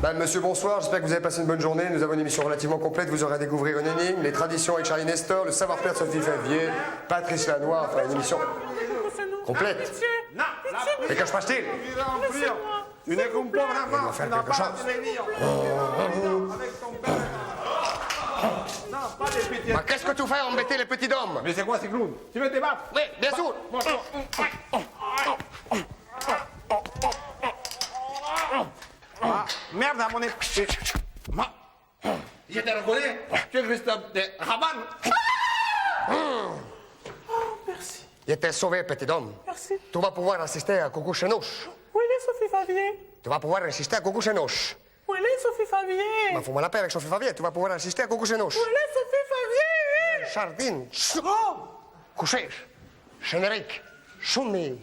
Madame, monsieur, bonsoir. J'espère que vous avez passé une bonne journée. Nous avons une émission relativement complète. Vous aurez à découvrir une énigme, les traditions avec Charlie Nestor, le savoir-faire de Sophie Favier, Patrice Lanois, enfin une émission complète. Mais que je passe-t-il? Tu ne comprends Il va faire quelque chose. Mais qu'est-ce que tu fais embêter les petits hommes? Mais c'est quoi ces clowns? Tu veux te battre? Oui, bien sûr. Ah, merde à mon épée. Je te reconnais. Tu es Christophe de Rabanne. Merci. Il était sauvé, petit homme. Merci. Tu vas pouvoir assister à Coucou Chenouche. Où est Sophie Favier? Tu vas pouvoir assister à Coucou Chenouche. Où est Sophie Favier? Bah, faut me la paix avec Sophie Favier. Tu vas pouvoir assister à Coucou Chenouche. Où est Sophie Favier? Chardine. Oh! Coucher. Générique. Choumi.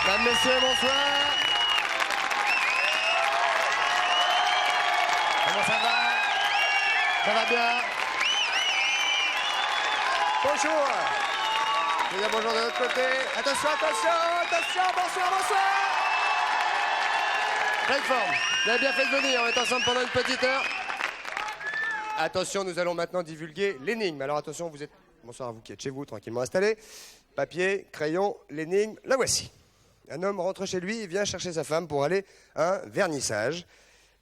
Mesdames, messieurs, bonsoir. Comment ça va? Ça va bien? Bonjour. Je veux dire bonjour de l'autre côté. Attention, attention, attention, bonsoir, bonsoir. Pleine forme. Vous avez bien fait de venir, on est ensemble pendant une petite heure. Attention, nous allons maintenant divulguer l'énigme. Alors attention, vous êtes... Bonsoir à vous qui êtes chez vous, tranquillement installés. Papier, crayon, l'énigme, la voici. Un homme rentre chez lui et vient chercher sa femme pour aller à un vernissage.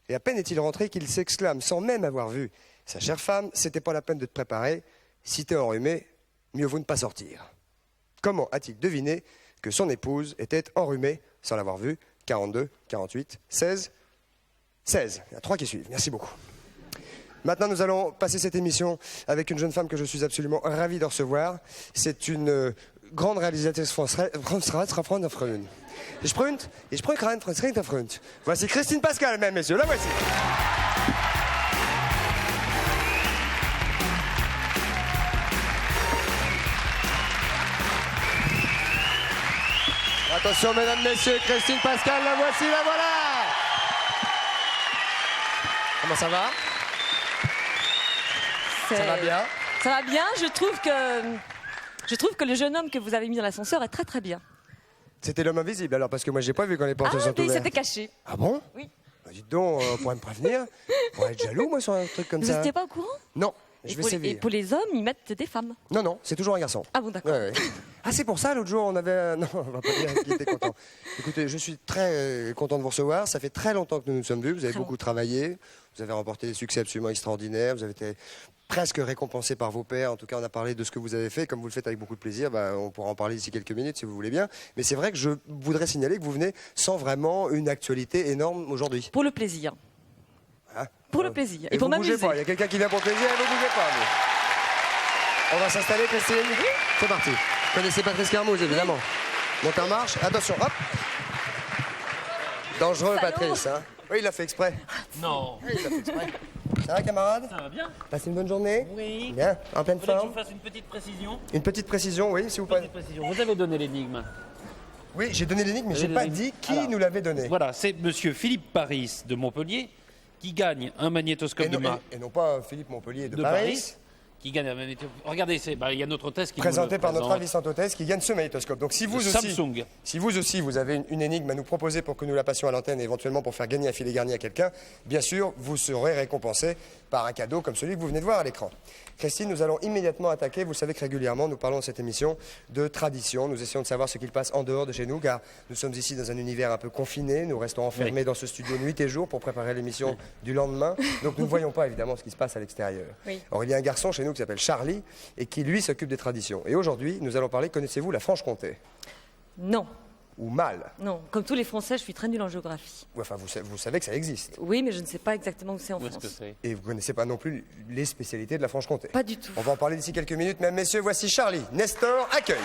Et à peine est-il rentré qu'il s'exclame, sans même avoir vu sa chère femme, c'était pas la peine de te préparer. Si t'es enrhumé, mieux vaut ne pas sortir. Comment a-t-il deviné que son épouse était enrhumée sans l'avoir vue? 42, 48, 16, 16. Il y en a 3 qui suivent. Merci beaucoup. Maintenant, nous allons passer cette émission avec une jeune femme que je suis absolument ravi de recevoir. C'est une grande réalisatrice française. Voici Christine Pascal, mesdames, messieurs. La voici. Attention, mesdames, messieurs, Christine Pascal, la voici, la voilà. Comment ça va? Ça va bien? Ça va bien, je trouve que le jeune homme que vous avez mis dans l'ascenseur est très très bien. C'était l'homme invisible alors, parce que moi j'ai pas vu quand les portes sont oui, ouvertes. c'était caché. Ah bon? Oui. Bah, dites donc, on pourrait me prévenir. On pourrait être jaloux, moi, sur un truc comme Vous ça. n'étiez pas au courant? Non, je vais Et sévir. pour les hommes, ils mettent des femmes. Non, non, c'est toujours un garçon. Ah bon, d'accord. Ouais, ouais. Ah, c'est pour ça, l'autre jour, on avait... Non, on va pas dire qui était content. Écoutez, je suis très content de vous recevoir. Ça fait très longtemps que nous nous sommes vus. Vous avez beaucoup travaillé. Vous avez remporté des succès absolument extraordinaires. Vous avez été presque récompensé par vos pairs. En tout cas, on a parlé de ce que vous avez fait. Comme vous le faites avec beaucoup de plaisir, bah, on pourra en parler d'ici quelques minutes, si vous voulez bien. Mais c'est vrai que je voudrais signaler que vous venez sans vraiment une actualité énorme aujourd'hui. Pour le plaisir. Hein? Pour le plaisir. Et pour vous bougez m'amuser. pas. Il y a quelqu'un qui vient pour le plaisir et vous bougez pas. Vous. On va s'installer, Christine. C'est parti. Vous connaissez Patrice Carmouze, évidemment. Montez en marche. Attention, hop. Dangereux, Salaud. Patrice. Hein. Oui, il l'a fait exprès. Non. Oui, il l'a fait exprès. Ça va, camarade? Ça va bien? Passez une bonne journée? Oui. Bien, en pleine Vous voulez que je forme? vous fasse une petite précision? Une petite précision, oui, s'il vous plaît. Petite précision. Vous avez donné l'énigme. Oui, j'ai donné l'énigme, mais Vous j'ai avez pas donné- dit qui Alors, nous l'avait donné. Voilà, c'est monsieur Philippe Paris de Montpellier qui gagne un magnétoscope Et non pas Philippe Montpellier de, de Paris. Paris. Qui gagne un magnétoscope. Regardez, il y a notre hôtesse qui Présenté nous le par notre présente. ravissante hôtesse qui gagne ce magnétoscope. Donc si vous Le aussi, Samsung. si vous aussi vous avez une énigme à nous proposer pour que nous la passions à l'antenne et éventuellement pour faire gagner un filet garni à quelqu'un, bien sûr, vous serez récompensé par un cadeau comme celui que vous venez de voir à l'écran. Christine, nous allons immédiatement attaquer. Vous savez que régulièrement, nous parlons dans cette émission de tradition. Nous essayons de savoir ce qu'il passe en dehors de chez nous, car nous sommes ici dans un univers un peu confiné. Nous restons enfermés dans ce studio nuit et jour pour préparer l'émission du lendemain. Donc nous ne voyons pas évidemment ce qui se passe à l'extérieur. Oui. Or, il y a un garçon chez nous qui s'appelle Charlie et qui, lui, s'occupe des traditions. Et aujourd'hui, nous allons parler, connaissez-vous la Franche-Comté? Non. ou mal? Non, comme tous les Français, je suis très nulle en géographie. Ou enfin, vous savez que ça existe. Oui, mais je ne sais pas exactement où c'est en Où est-ce que France. c'est? Et vous connaissez pas non plus les spécialités de la Franche-Comté. Pas du tout. On va en parler d'ici quelques minutes. Mesdames, messieurs, voici Charlie. Nestor, accueille.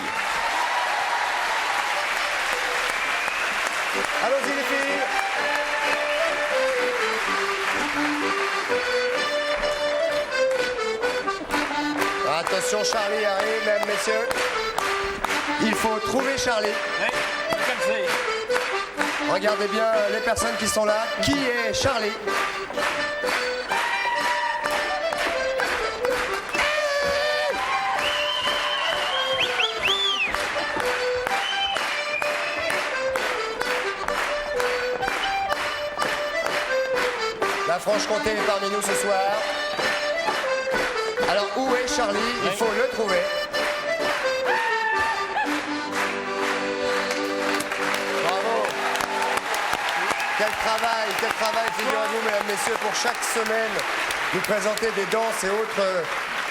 Allons-y les filles. Attention, Charlie arrive, mesdames, messieurs. Il faut trouver Charlie. Regardez bien les personnes qui sont là. Qui est Charlie? La Franche-Comté est parmi nous ce soir. Alors, où est Charlie? Il faut le trouver. Bravo. Quel travail, figurez-vous, mesdames, messieurs, pour chaque semaine, nous présenter des danses et autres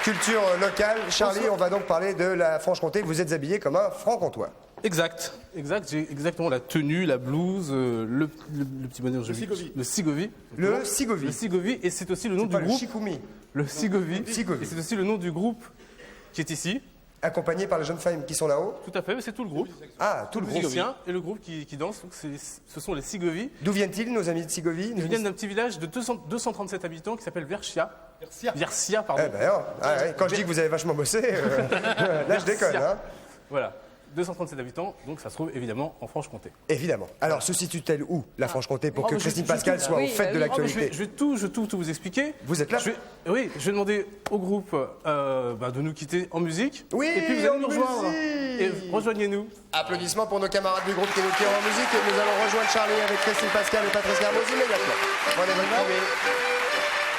cultures locales. Charlie, on va donc parler de la Franche-Comté. Vous êtes habillé comme un franc-comtois. Exact. J'ai exactement la tenue, la blouse, le petit bonheur. Le sigovi. Le sigovi. Le sigovi. Le sigovi. Et c'est aussi le nom C'est du pas le groupe. chicoumi. Le sigovi. Sigovi. Et c'est aussi le nom du groupe qui est ici. Accompagné par les jeunes femmes qui sont là-haut. Tout à fait, mais c'est tout le groupe. Ah, tout le groupe. Musicien et le groupe qui danse. Donc ce sont les sigovi. D'où viennent-ils, nos amis de Sigovi? Ils viennent d'un petit village de 237 habitants qui s'appelle Versia. Versia, pardon. Eh ben, quand je dis que vous avez vachement bossé, là je déconne. Hein. Voilà. 237 habitants, donc ça se trouve évidemment en Franche-Comté. Évidemment. Alors, se situe-t-elle où, la Franche-Comté, pour Oh, que mais je- Christine je- Pascal soit au oui, fait de oui. l'actualité? Je vais tout vous expliquer. Vous êtes là? Oui, je vais demander au groupe de nous quitter en musique. Oui, et puis vous allez en nous rejoindre. musique. Et rejoignez-nous. Applaudissements pour nos camarades du groupe qui nous tirent en musique. Et nous allons rejoindre Charlie avec Christine Pascal et Patrice Garmoz immédiatement. Prenez votre premier.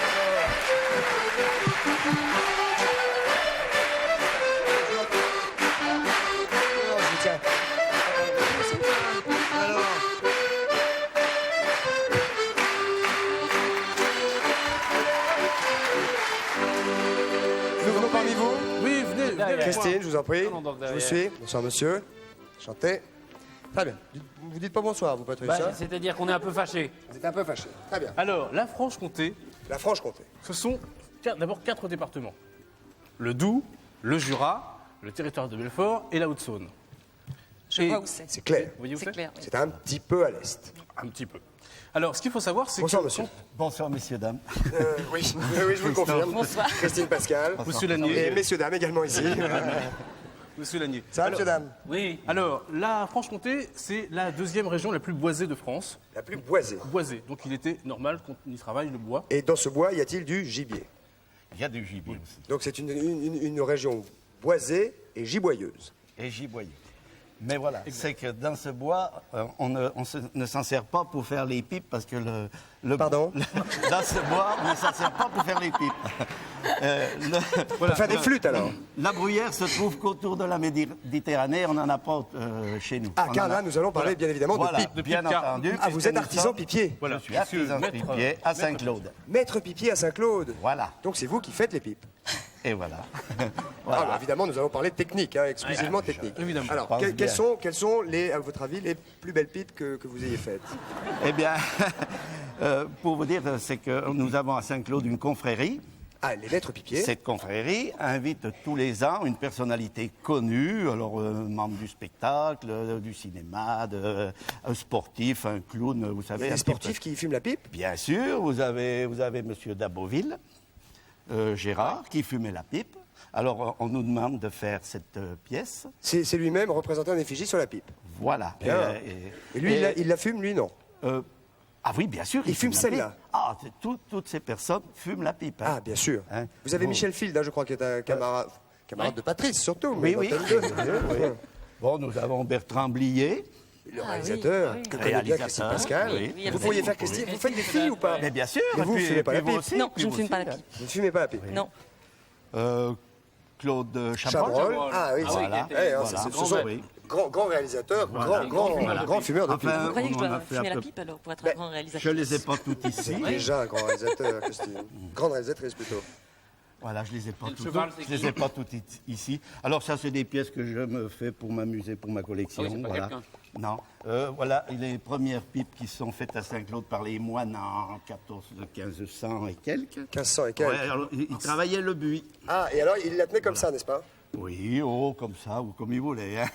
Nous venons parmi vous. Oui, venez avec moi. Christine, je vous en prie. Non, donc Je vous derrière. suis. Bonsoir, monsieur. Chantez. Très bien. Vous dites pas bonsoir, vous, Patrice. Bah, hein c'est-à-dire qu'on est un peu fâché. Vous êtes un peu fâché. Très bien. Alors, la Franche-Comté, La Franche-Comté. ce sont d'abord 4 départements. Le Doubs, le Jura, le territoire de Belfort et la Haute-Saône. Je Et- vois où c'est. C'est clair. Vous voyez où C'est clair. oui. C'est un petit peu à l'est. Un petit peu. Alors, ce qu'il faut savoir, c'est Bonsoir, que... monsieur. Bonsoir, messieurs, dames. Oui, oui, je vous le confirme. Bonsoir. Christine Pascal. Monsieur Lanier. Et messieurs, dames également ici. Monsieur Lanier. Ça va, messieurs, dames? Oui. Alors, la Franche-Comté, c'est la deuxième région la plus boisée de France. La plus boisée. Boisée. Donc, il était normal qu'on y travaille le bois. Et dans ce bois, y a-t-il du gibier? Il y a du gibier aussi. Donc c'est une région boisée et giboyeuse. Et giboyer. Mais voilà, c'est que dans ce bois, on ne s'en sert pas pour faire les pipes parce que Pardon? dans ce bois, on ne s'en sert pas pour faire les pipes. Pour faire des flûtes alors? La bruyère se trouve qu'autour de la Méditerranée, on n'en a pas chez nous. Ah, On car en a- là, nous allons parler bien évidemment Voilà, de pipe. bien pipe, car- entendu. Ah, vous puisque êtes nous artisan sommes- pipier. Voilà. Je suis artisan Maître- pipier à Saint-Claude. Maître pipier à Saint-Claude. Voilà. Donc c'est vous qui faites les pipes. Et voilà. Ah, Voilà. bah, évidemment, nous allons parler technique, hein, exclusivement technique. Évidemment. Alors, pense bien. quelles sont les, à votre avis, les plus belles pipes que vous ayez faites? Eh bien, pour vous dire, c'est que nous avons à Saint-Claude une confrérie. Ah, les maîtres pipiers. Cette confrérie invite tous les ans une personnalité connue, alors membre du spectacle, du cinéma, un sportif, un clown, vous savez. Les un sportifs petit qui fument la pipe? peu. Bien sûr, vous avez Monsieur Daboville, Gérard, qui fumait la pipe. Alors, on nous demande de faire cette pièce. C'est lui-même représenté en effigie sur la pipe. Voilà. Bien. Et lui, il la fume, lui, non. Ah oui, bien sûr. Il fume la celle-là. pipe. Ah, toutes ces personnes fument la pipe. hein. Ah, bien sûr. Hein. Vous avez Bon. Michel Field, hein, je crois, qui est un camarade de Patrice, surtout. Oui, mais oui. dans Thème 2. Oui. Bon, nous avons Bertrand Blier. Le Ah, réalisateur, oui, oui. que connaît bien Christine Réalisateur, Pascal. oui. Oui, Vous pourriez faire Christine. Vous faites des filles ou pas? Mais bien sûr. Mais vous, et fumez pas la vous pipe. aussi, Non, puis je ne vous fume pas la aussi, pipe. Vous ne fumez pas la pipe? Non. Claude Chabrol. Chabrol. Ah oui, Voilà. Eh, hein, Voilà. ce sont Oui. grands réalisateurs, grands fumeurs de pipe. Enfin, Vous croyez que je on en dois a fait fumer à la peu- pipe alors pour être Ben, un grand réalisateur? Je les ai pas toutes ici. Déjà un grand réalisateur, Christine. Grande réalisatrice plutôt. Voilà, je les ai pas Et le toutes. cheval, c'est Je les qui ai pas toutes ici. Alors ça, c'est des pièces que je me fais pour m'amuser, pour ma collection. Ah oui, c'est pas voilà. quelqu'un. Non. Voilà les premières pipes qui sont faites à Saint-Claude par les moines en 1500 et quelques. 1500 et quelques. Ouais, alors, ils travaillaient le buis. Ah, et alors, il la tenait comme ça, n'est-ce pas? Oui, comme ça, ou comme ils voulaient. Hein.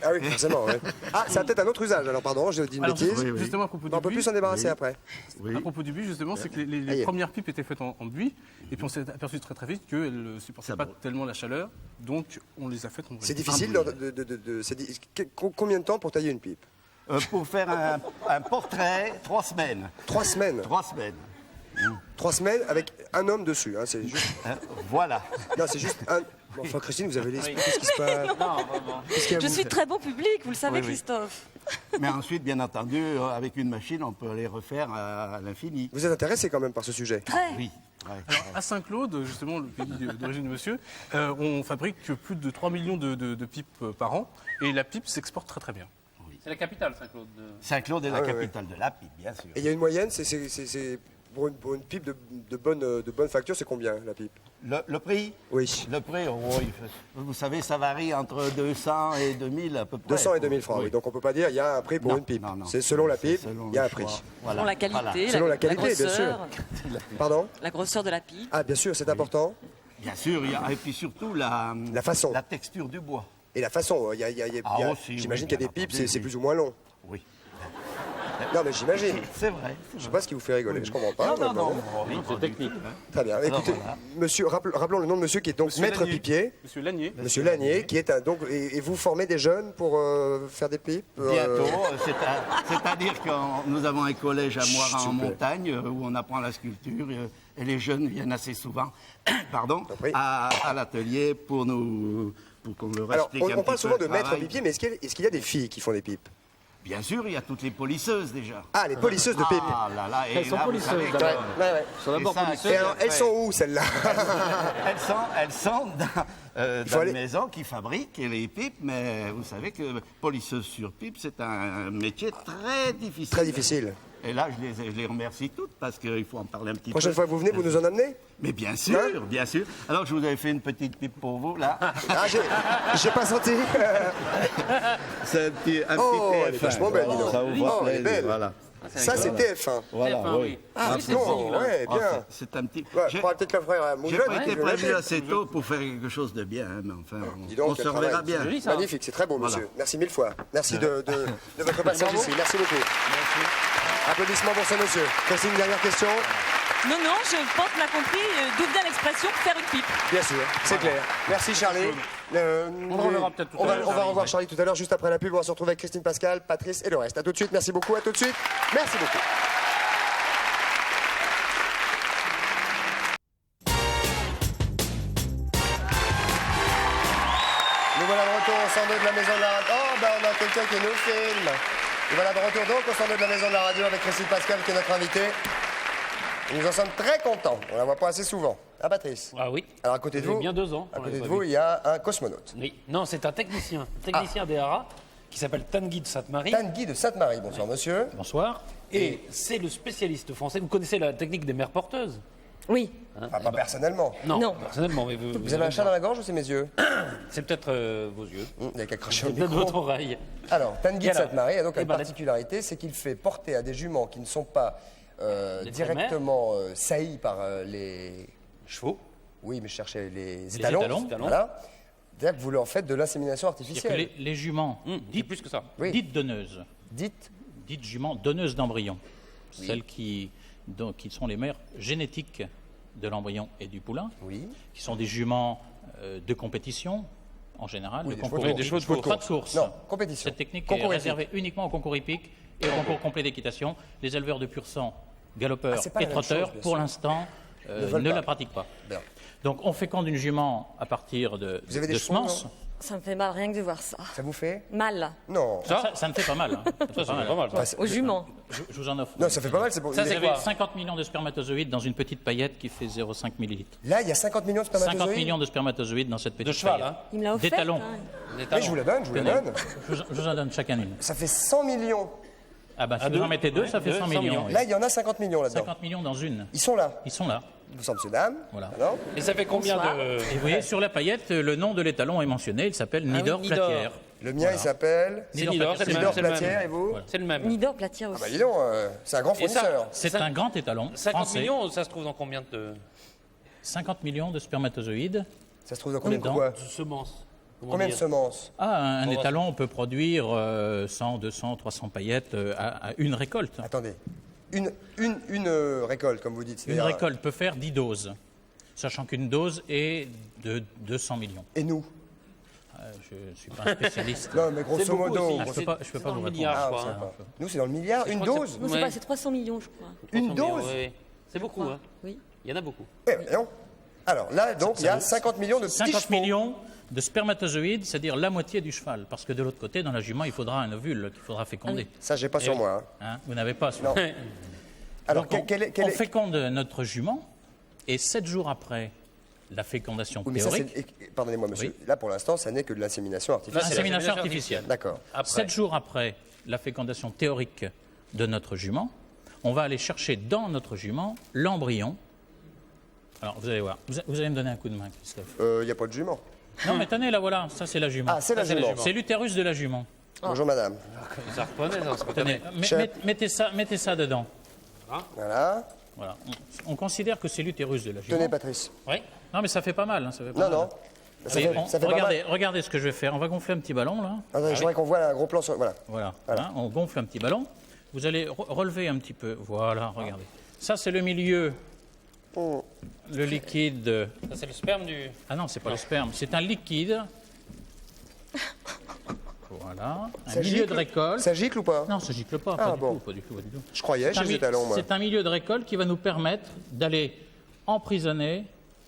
Ah oui, forcément, ouais. Ah, ça a peut-être un autre usage, alors pardon, j'ai dit une Alors, bêtise. oui, oui. justement, à propos Non, on du peut buis, plus s'en débarrasser après. Oui. à propos du buis, justement, c'est que les Aïe. premières pipes étaient faites en buis, et puis on s'est aperçu très très vite qu'elles ne supportaient Ça pas brûle. tellement la chaleur, donc on les a faites en C'est briques. difficile combien de temps pour tailler une pipe? Pour faire un portrait, 3 semaines. 3 semaines. 3 semaines. 3 semaines avec un homme dessus, hein, c'est juste... Hein, voilà. Non, c'est juste un... Bon, enfin, Christine, vous avez l'esprit, qu'est-ce qui se passe? Qu'est-ce qu'il y a, Je vous suis très bon public, vous le savez, Oui, oui. Christophe. Mais ensuite, bien entendu, avec une machine, on peut les refaire à l'infini. Vous êtes intéressé quand même par ce sujet? Très. Oui. Ouais. Alors, à Saint-Claude, justement, le pays d'origine de monsieur, on fabrique plus de 3 millions de pipes par an, et la pipe s'exporte très très bien. C'est la capitale, Saint-Claude. Saint-Claude est la Ah, ouais, capitale de la pipe, bien sûr. Et il y a une moyenne, pour une pipe de bonne facture, c'est combien, la pipe? Le prix Oui. Le prix, vous savez, ça varie entre 200 et 2000 à peu près. 200 et 2000 francs, oui. Donc on ne peut pas dire il y a un prix pour Non, une pipe. non, non. C'est selon la C'est pipe, selon il y a le un prix. choix. Voilà. Selon la qualité, Voilà. Selon la qualité, bien grosseur, Pardon? la grosseur de la pipe. Ah, bien sûr, c'est important. Bien sûr, et puis surtout la façon. La texture du bois. Et la façon, Ah, aussi, j'imagine oui, qu'il y a des bien pipes, entendu, c'est oui. plus ou moins long. Oui. Non, mais j'imagine. C'est vrai. Je sais pas ce qui vous fait rigoler, je comprends pas. Non. C'est technique. Très bien. Écoutez, voilà. monsieur, rappelons le nom de monsieur qui est donc Monsieur maître Lanier. pipier. Monsieur Lanier. Monsieur Lanier, qui est un donc et vous formez des jeunes pour faire des pipes Bientôt, c'est-à-dire que nous avons un collège à Moirin s'il en vous plaît. montagne où on apprend la sculpture et les jeunes viennent assez souvent pardon, T'en prie. à l'atelier pour qu'on leur Alors, explique un on parle petit souvent peu de le maître travail. pipier, mais est-ce qu'il y a des filles qui font des pipes? Bien sûr, il y a toutes les polisseuses déjà. Ah, les polisseuses de pipes. Ah là là, et Elles sont là, vous polisseuses, savez que- d'abord. Ouais. Sont d'abord Et ça, polisseuses. Et alors, elles sont où celles-là? Elles sont dans faut aller- une maison qui fabrique les pipes, mais vous savez que polisseuse sur pipe, c'est un métier très difficile. Très difficile. Et là, je les remercie toutes parce qu'il faut en parler un petit Prochaine peu. fois que vous venez, vous nous en amenez? Mais bien sûr, Hein bien sûr. Alors, je vous avais fait une petite pipe pour vous, là. Ah, j'ai pas senti. C'est un Oh, petit elle est vachement belle, dis donc. Ça vous voit Oh, elle est plaisir, belle. voilà. Ça, c'est TF1. Voilà, TF1, oui. Ah, Oui, c'est non, sigle, hein. ouais, Ah, bien. c'est un petit... Ouais, J'ai- faudra peut-être le frère à J'ai Moujade. pas été qui veut prévu lâcher. assez tôt pour faire quelque chose de bien, hein, mais enfin, Dis donc, on se quel reverra travail. bien. C'est joli, ça. Magnifique, c'est très beau, Voilà. monsieur. Merci mille fois. Merci de votre passage ici. Merci beaucoup. Applaudissements pour ce monsieur. Christine, une dernière question? Non, non, je pense qu'on a compris d'où vient l'expression faire une pipe. Bien sûr, c'est clair. Merci Charlie. On le reverra peut-être tout à l'heure, On va Charlie. revoir Charlie tout à l'heure, juste après la pub. On va se retrouver avec Christine Pascal, Patrice et le reste. À tout de suite, merci beaucoup, à tout de suite. Merci beaucoup. Nous voilà de retour au 102 de la maison de la radio. Oh, ben on a quelqu'un qui nous filme. Et voilà de retour donc au 102 de la maison de la radio avec Christine Pascal qui est notre invitée. Et nous en sommes très contents. On la voit pas assez souvent. Ah, Patrice. Ah oui. Alors à côté de Ça fait vous, bien 2 ans à qu'on côté l'avait de pas vous, vu. il y a un cosmonaute. Oui. Non, c'est un technicien DARA qui s'appelle Tanguy de Sainte-Marie. Tanguy de Sainte-Marie. Bonsoir, monsieur. Bonsoir. Et c'est le spécialiste français. Vous connaissez la technique des mères porteuses? Oui. Ah, pas personnellement. Non. Personnellement, mais Vous avez un chat dans la gorge ou c'est mes yeux? C'est peut-être vos yeux. Il n'y a qu'à cracher C'est au peut-être micro. votre oreille. Alors, Tanguy de Alors, Sainte-Marie a donc eh une ben, particularité, c'est qu'il fait porter à des juments qui ne sont pas directement saillies par les... Chevaux. Oui, mais je cherchais les Les étalons. étalons. Voilà. C'est-à-dire que vous leur faites de l'insémination C'est-à-dire que artificielle. les juments, C'est plus que ça. Oui. dites donneuses, Dites. dites juments donneuses d'embryons, celles qui sont les mères génétiques de l'embryon et du poulain, Oui. qui sont des juments de compétition, en général, Oui, de des concours, chevaux de course. Des chevaux de pas de course. course. Non, compétition. Cette technique Concours est hippique. réservée uniquement au concours hippique et au concours complet d'équitation. Les éleveurs de pur sang, galopeurs Ah, c'est pas et la même trotteurs, chose, bien pour sûr. l'instant, veulent ne pas. la pratiquent pas. Bien. Donc on féconde une jument à partir de Vous avez des chevaux, semences. non Ça me fait mal rien que de voir ça. Ça vous fait? Mal. Non. Ça me fait pas mal. Hein. Ça me fait pas mal. Bah, c'est- Aux juments. Je vous en offre. Non, ça fait pas mal, c'est bon. Ça, Mais- c'est quoi 50 millions de spermatozoïdes dans une petite paillette qui fait 0,5 millilitres. Là, il y a 50 millions de spermatozoïdes. 50 millions de spermatozoïdes dans cette petite De cheval, paillette. hein. Il me l'a offert. Des talons. hein. Mais je vous la donne, je vous la donne. Je vous en donne chacun une. Ça fait 100 millions. Ah bah, si À vous deux. en mettez 2, ça fait Ouais, 100 200 millions. millions. oui. Là, il y en a 50 millions là-dedans. 50 millions dans une. Ils sont là. Ils sont là. Bonsoir, monsieur, dame. Voilà. Alors, Et ça fait combien Bonsoir. de... Et vous voyez, sur la paillette, le nom de l'étalon est mentionné. Il s'appelle Nidor Nidor. Platière. le mien, il s'appelle C'est Nidor, c'est le même. Nidor c'est le même. Platière, et vous Voilà. C'est le même. Nidor Platia aussi. Bah, dis donc, c'est un grand Et ça, fournisseur. C'est un grand étalon 50 français. millions, ça se trouve dans combien de 50 millions de spermatozoïdes. Ça se trouve dans combien de Dedans. quoi semences? Comment Combien de dire semences? Ah, un étalon peut produire 100, 200, 300 paillettes à une récolte. Attendez. Une récolte, comme vous dites. Une c'est-à-dire- récolte peut faire 10 doses, sachant qu'une dose est de 200 millions. Et nous? Je ne suis pas un spécialiste. Non, mais grosso C'est beaucoup modo. aussi. Ah, je peux pas C'est vous dans le répondre. milliard, Ah, je on crois. sait pas. Nous, c'est dans le milliard, une crois que dose. Non, c'est Ouais. pas, c'est 300 millions, je crois. Une 300 millions, dose. oui. C'est beaucoup, hein. Oui. Il y en a beaucoup. Eh, voyons. Alors là, donc, il y a 50 millions de petits 50 chevaux. millions de spermatozoïdes, c'est-à-dire la moitié du cheval. Parce que de l'autre côté, dans la jument, il faudra un ovule qu'il faudra féconder. Ça, j'ai pas sur moi. hein. Hein, vous n'avez pas. Non. Alors, Donc, quel on est... féconde notre jument, et 7 jours après la fécondation Oui, mais ça, théorique, pardonnez-moi, monsieur. Oui. Là, pour l'instant, ça n'est que de l'insémination artificielle. c'est insémination l'insémination artificielle. D'accord. Après. 7 jours après la fécondation théorique de notre jument, on va aller chercher dans notre jument l'embryon. Alors, vous allez voir. Vous allez me donner un coup de main, Christophe. Il n'y a pas de jument. Non, mais tenez, là, voilà. Ça, c'est la jument. Ah, c'est la jument. C'est l'utérus de la jument. Bonjour, madame. Ça reconnaît, ça se Tenez, reconnaît. Chef. mettez ça dedans. Voilà. Voilà. On considère que c'est l'utérus de la jument. Tenez, Patrice. Oui. Non, mais ça fait pas mal. Hein, ça fait pas Non, mal. non. Ça fait, ça fait pas mal. regardez ce que je vais faire. On va gonfler un petit ballon, là. Attendez, je voudrais qu'on voit un gros plan sur... Voilà. Voilà. Hein, on gonfle un petit ballon. Vous allez relever un petit peu. Voilà, regardez. Ça, c'est le milieu, Oh. le liquide. Ça, c'est le sperme du... Ah non, c'est pas le sperme. C'est un liquide. Voilà. Un Ça milieu gicle de récolte. Ça gicle ou pas? Non, ça gicle pas. Ah, Pas du bon. tout, pas du tout, pas du tout. Je croyais chez les étalons, moi. C'est un milieu de récolte qui va nous permettre d'aller emprisonner,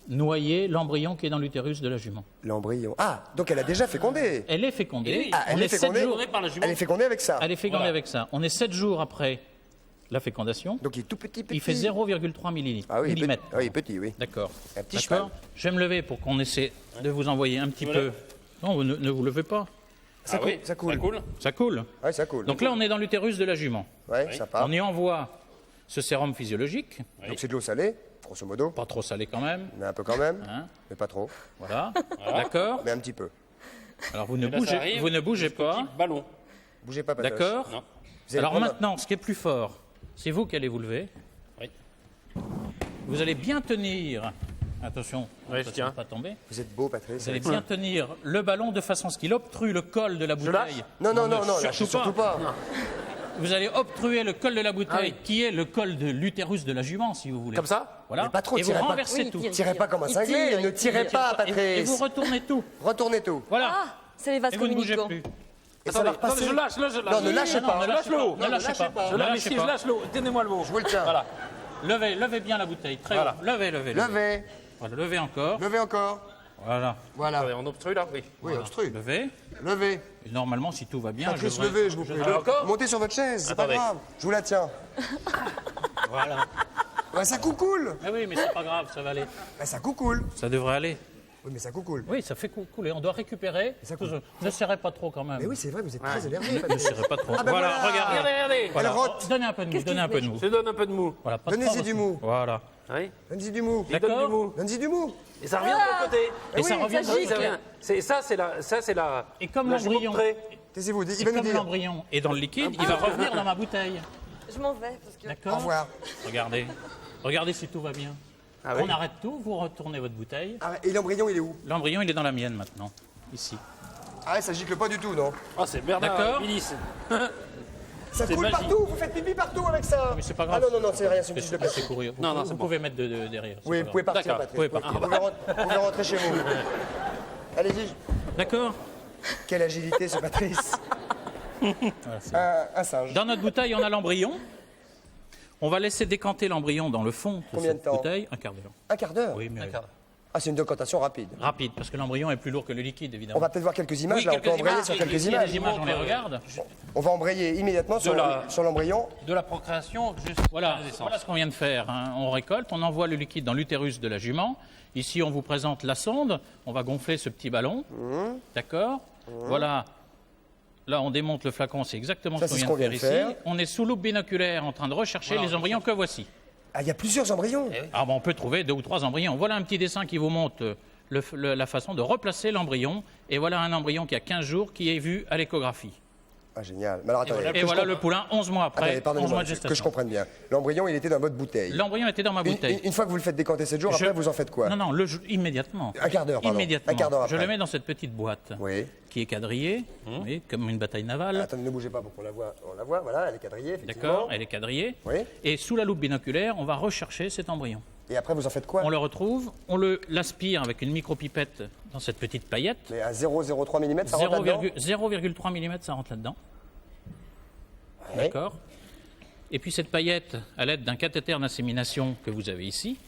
noyer l'embryon qui est dans l'utérus de la jument. L'embryon. Ah, donc elle a déjà fécondé. Elle est fécondée. Ah, elle On est est 7 fécondée. jours. par la jument. Elle est fécondée avec ça. Elle est fécondée avec ça. On est 7 jours après la fécondation. Donc il est tout petit, petit. Il fait 0,3 millilitres. Ah oui, millimètres. petit. Ah oui, petit, oui. D'accord. Un petit D'accord. cheval. Je vais me lever pour qu'on essaie de vous envoyer un petit peu. Non, vous ne vous levez pas. Ça Ah coule. oui, Ça coule. Ça coule. Ça coule. Ouais, ça coule. Donc là, on est dans l'utérus de la jument. Ouais, sympa. On y envoie ce sérum physiologique, Donc c'est de l'eau salée, grosso modo. pas trop salé quand même. Mais un peu quand même. Hein. Mais pas trop. Voilà. D'accord. Mais un petit peu. Alors vous Et là, ça arrive vous ne bougez jusqu'au pas. petit ballon. Bougez pas, Patoche. D'accord. Non. Vous allez Alors prendre- maintenant, ce qui est plus fort, c'est vous qui allez vous lever. Oui. Vous allez bien tenir. Attention, Ouais, je attention tiens. de pas tomber. Vous êtes beau, Patrice. Vous allez bien tenir le ballon de façon à ce qu'il obtrue le col de la lâche bouteille. Non, non, ne non, non, lâchez surtout pas. Vous allez obtruer le col de la bouteille, Ah qui est le col de l'utérus de la jument, si vous voulez. Comme ça? Voilà. Mais pas trop, et vous tirez pas. renversez Oui, tout. tire. Tirez pas comme un Il cinglé. tire, Ne il tirez tire. pas, Et Patrice. vous retournez tout. Retournez tout. Voilà. Ah, c'est les vases et vous ne bougez communicants. plus. Et ça va Attendez, repasser. je lâche, là, je lâche. Non, ne lâchez Non, pas. ne lâchez l'eau. pas. Ne lâchez pas. Je Ne lâche, lâchez si je pas. lâche l'eau, tenez-moi le mot. Je vous le tiens. Voilà. Levez bien la bouteille. Très Voilà. haut. Levez. Levez. Voilà, levez encore. Levez encore. Voilà. Voilà. Attendez, on obstrue là? Oui. Oui, obstrue. Levez. Levez. Et normalement, si tout va bien, Patrice, devrais- levez, je vous prie. encore Montez sur votre chaise, c'est pas Attendez. grave. Je vous la tiens. Voilà. Ouais, ça coucoule. Ah oui, mais c'est pas grave, ça va aller. Ouais, ça coucoule. Ça devrait aller. Oui, mais ça coucoule. Oui, ça fait couler. On doit récupérer. ça coule. Ne serrez pas trop quand même. Mais oui, c'est vrai, vous êtes très énervé, Ne Patrice. serrez pas trop. Ah ben voilà, voilà. regardez. Regardez. Voilà. Elle rote. Donnez un peu de mou. Donnez un peu de mou. Je donne un peu de mou. Voilà, pas Donnez-y trop, du mou. Voilà. Oui. Donnez-y du mou. Il donne du D'accord. mou. Donnez-y du mou. Et ça revient de l'autre côté. Et oui, ça revient. ça Oui, gicle. ça revient. Ça, c'est la. Et comme la l'embryon, jument de trait. Taisez-vous, et il va nous comme dire. l'embryon est dans le liquide, il va revenir dans ma bouteille. Je m'en vais parce que. D'accord. Au revoir. Regardez. Regardez si tout va bien. Ah oui. On arrête tout, vous retournez votre bouteille. Ah, et l'embryon, il est où? L'embryon, il est dans la mienne maintenant. Ici. Ah, ça gicle pas du tout, non? Ah, c'est Bernard D'accord. Willis. Ça C'est coule magique. partout, vous faites pipi partout avec ça. Mais c'est pas Ah grave. non, non, non, c'est rien, c'est une C'est fiche de assez plastique. courir. Vous, Non, non, vous c'est bon. pouvez mettre derrière. c'est Oui, pas vous pouvez grave. partir, D'accord, Patrice. vous pouvez partir. Vous pouvez rentrer chez vous. Allez-y. D'accord. Quelle agilité, ce Patrice. Voilà, c'est- Un singe. Dans notre bouteille, on a l'embryon. On va laisser décanter l'embryon dans le fond de Combien cette de temps bouteille. Un quart d'heure. Un quart d'heure. Oui, mais Ah, c'est une décantation rapide. rapide, parce que l'embryon est plus lourd que le liquide, évidemment. On va peut-être voir quelques images, Oui, là, on peut quelques embrayer images, sur oui, quelques Il y a des images. images, on les regarde. On va embrayer immédiatement sur la- sur l'embryon. De la procréation jusqu'à Voilà, la naissance. voilà ce qu'on vient de faire. Hein. On récolte, on envoie le liquide dans l'utérus de la jument. Ici, on vous présente la sonde. On va gonfler ce petit ballon. D'accord. Voilà Là, on démonte le flacon, c'est exactement Ça, ce c'est qu'on vient de faire ici. faire. On est sous loupe binoculaire en train de rechercher les embryons que voici. Ah, il y a plusieurs embryons. Ah, on peut trouver 2 ou 3 embryons. Voilà un petit dessin qui vous montre la façon de replacer l'embryon. Et voilà un embryon qui a 15 jours qui est vu à l'échographie. Ah, génial. Mais alors, attendez, Et voilà le poulain, 11 mois après, attendez, 11 pardonnez-moi, mois de que je gestation. comprenne bien. L'embryon, il était dans votre bouteille. L'embryon était dans ma bouteille. Une fois que vous le faites décanter 7 jours, Je- après, vous en faites quoi? Non, non, immédiatement. Un quart d'heure, pardon. Immédiatement. Un quart d'heure Je après. le mets dans cette petite boîte Oui. qui est quadrillée, vous voyez, comme une bataille navale. Attendez, ne bougez pas pour qu'on la voie. On la voit, voilà, elle est quadrillée, effectivement. D'accord, elle est quadrillée. Oui. Et sous la loupe binoculaire, on va rechercher cet embryon. Et après, vous en faites quoi? On le retrouve, on l'aspire avec une micropipette dans cette petite paillette. Mais à 0,03 mm, ça rentre là-dedans? 0,3 mm, ça rentre là-dedans. Ouais. D'accord. Et puis cette paillette, à l'aide d'un cathéter d'insémination que vous avez ici,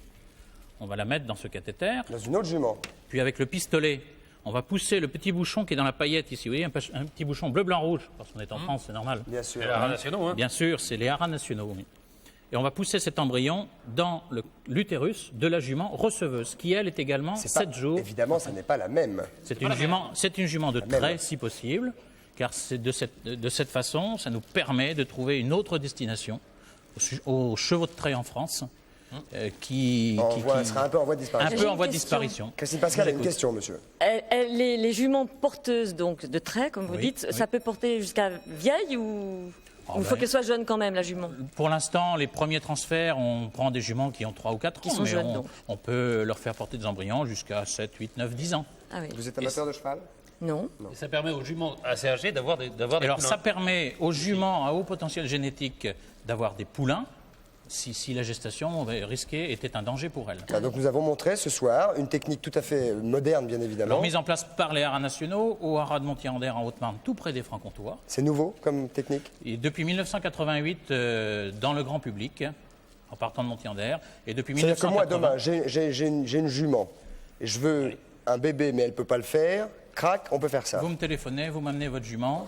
on va la mettre dans ce cathéter. Dans une autre jument. Puis avec le pistolet, on va pousser le petit bouchon qui est dans la paillette ici. Vous voyez, un petit bouchon bleu-blanc-rouge, parce qu'on est en France, c'est normal. Bien sûr. Les haras nationaux, hein. Bien sûr, c'est les haras nationaux. Oui. Et on va pousser cet embryon dans l'utérus de la jument receveuse, qui elle est également C'est 7 pas- jours. Évidemment, ça n'est pas la même. C'est une jument de même. trait, si possible, car c'est de cette façon, ça nous permet de trouver une autre destination aux chevaux de trait en France, qui sera un peu en voie de disparition. un J'ai peu en une voie de question. disparition. Christine Pascal a une J'écoute. question, monsieur. Les juments porteuses donc de traits, comme vous Oui, dites, oui. ça peut porter jusqu'à vieille ou il faut ben. qu'elle soit jeune quand même, la jument? Pour l'instant, les premiers transferts, on prend des juments qui ont 3 ou 4 ans, Qui sont mais jeunes, donc. on peut leur faire porter des embryons jusqu'à 7, 8, 9, 10 ans. Ah oui. Vous êtes amateur de cheval? Non. Et ça permet aux juments assez âgés d'avoir des Alors poulains. ça permet aux juments à haut potentiel génétique d'avoir des poulains, si la gestation risquée était un danger pour elles. Ah, donc nous avons montré ce soir une technique tout à fait moderne, bien évidemment. Alors mise en place par les haras nationaux au haras de Montier-en-Der en Haute-Marne, tout près des Francs-Comtois. C'est nouveau comme technique? Et depuis 1988, dans le grand public, en partant de Montier-en-Der. Et depuis C'est-à-dire que 1980... moi, demain, j'ai une jument et je veux un bébé, mais elle ne peut pas le faire. Crac, on peut faire ça. Vous me téléphonez, vous m'amenez votre jument.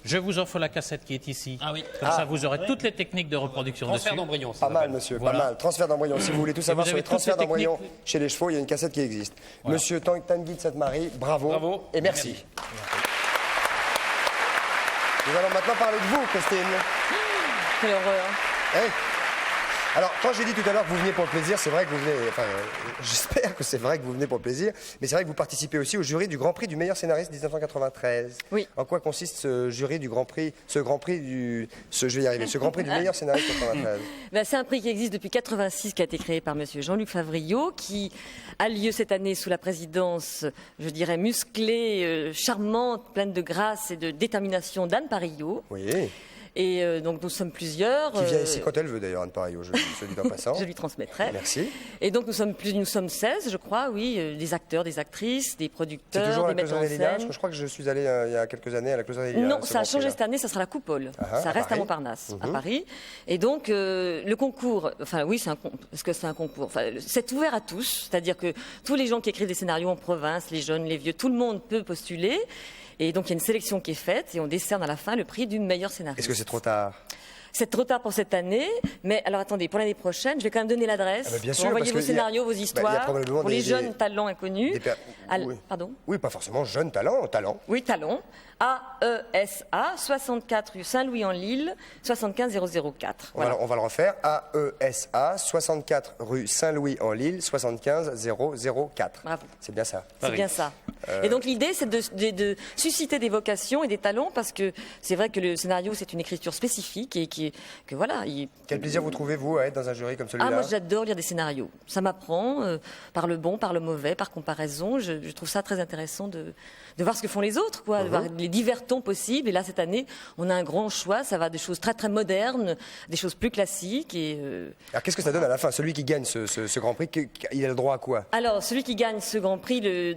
Je vous offre la cassette qui est ici. Ah oui. Comme ça, vous aurez toutes les techniques de reproduction Transfert dessus. d'embryon, ça Pas mal, s'appelle. monsieur, Voilà. pas mal. Transfert d'embryon. Si vous voulez tout savoir vous sur avez les transferts toutes les d'embryon techniques. chez les chevaux, il y a une cassette qui existe. Voilà. Monsieur Tanguy de Sainte-Marie, bravo. Bravo. Et merci. Nous allons maintenant parler de vous, Christine. Quelle horreur. Hein Alors, quand j'ai dit tout à l'heure que vous veniez pour le plaisir, c'est vrai que vous venez. Enfin, j'espère que c'est vrai que vous venez pour le plaisir, mais c'est vrai que vous participez aussi au jury du Grand Prix du meilleur scénariste 1993. Oui. En quoi consiste ce jury du Grand Prix, ce Grand Prix du meilleur scénariste 93? Ben, c'est un prix qui existe depuis 86, qui a été créé par monsieur Jean-Luc Favriot, qui a lieu cette année sous la présidence, je dirais, musclée, charmante, pleine de grâce et de détermination d'Anne Parillot. Oui. Et donc nous sommes plusieurs. Qui vient ici quand elle veut d'ailleurs, Anne Parillo, je le dis en passant. Je lui transmettrai. Merci. Et donc nous sommes 16, je crois, oui, des acteurs, des actrices, des C'est producteurs, toujours à des la metteurs en Closerie des Lilas. scène. Je crois que je suis allé il y a quelques années à la Closerie des Lilas. Non, ce ça a Grand changé Prix-là. cette année, ça sera la coupole. Ah, ça à reste à Paris. Montparnasse, à Paris. Et donc, le concours, enfin oui, est-ce que c'est un concours? Enfin, c'est ouvert à tous, c'est-à-dire que tous les gens qui écrivent des scénarios en province, les jeunes, les vieux, tout le monde peut postuler. Et donc, il y a une sélection qui est faite et on décerne à la fin le prix du meilleur scénariste. Est-ce que c'est trop tard? C'est trop tard pour cette année, mais alors attendez, pour l'année prochaine, je vais quand même donner l'adresse. Ah bah bien pour sûr, envoyer parce vos qu'il y a- scénarios, vos il y a histoires, probablement pour les des- jeunes talents inconnus. Oui. Pardon? Oui, pas forcément jeune talent. Oui, talent. AESA, 64 rue Saint-Louis-en-Lille, 75 004. Voilà. On va le refaire. AESA, 64 rue Saint-Louis-en-Lille, 75 004. Bravo. C'est bien ça. C'est bien ça. Et donc l'idée, c'est de susciter des vocations et des talents, parce que c'est vrai que le scénario, c'est une écriture spécifique et que voilà. Quel plaisir vous trouvez-vous à être dans un jury comme celui-là? Ah, moi j'adore lire des scénarios. Ça m'apprend, par le bon, par le mauvais, par comparaison. Je trouve ça très intéressant de voir ce que font les autres, quoi, de voir les divers tons possibles. Et là, cette année, on a un grand choix. Ça va des choses très très modernes, des choses plus classiques. Et Alors qu'est-ce que ça donne à la fin? Celui qui gagne ce Grand Prix, il a le droit à quoi? alors, celui qui gagne ce Grand Prix, Il a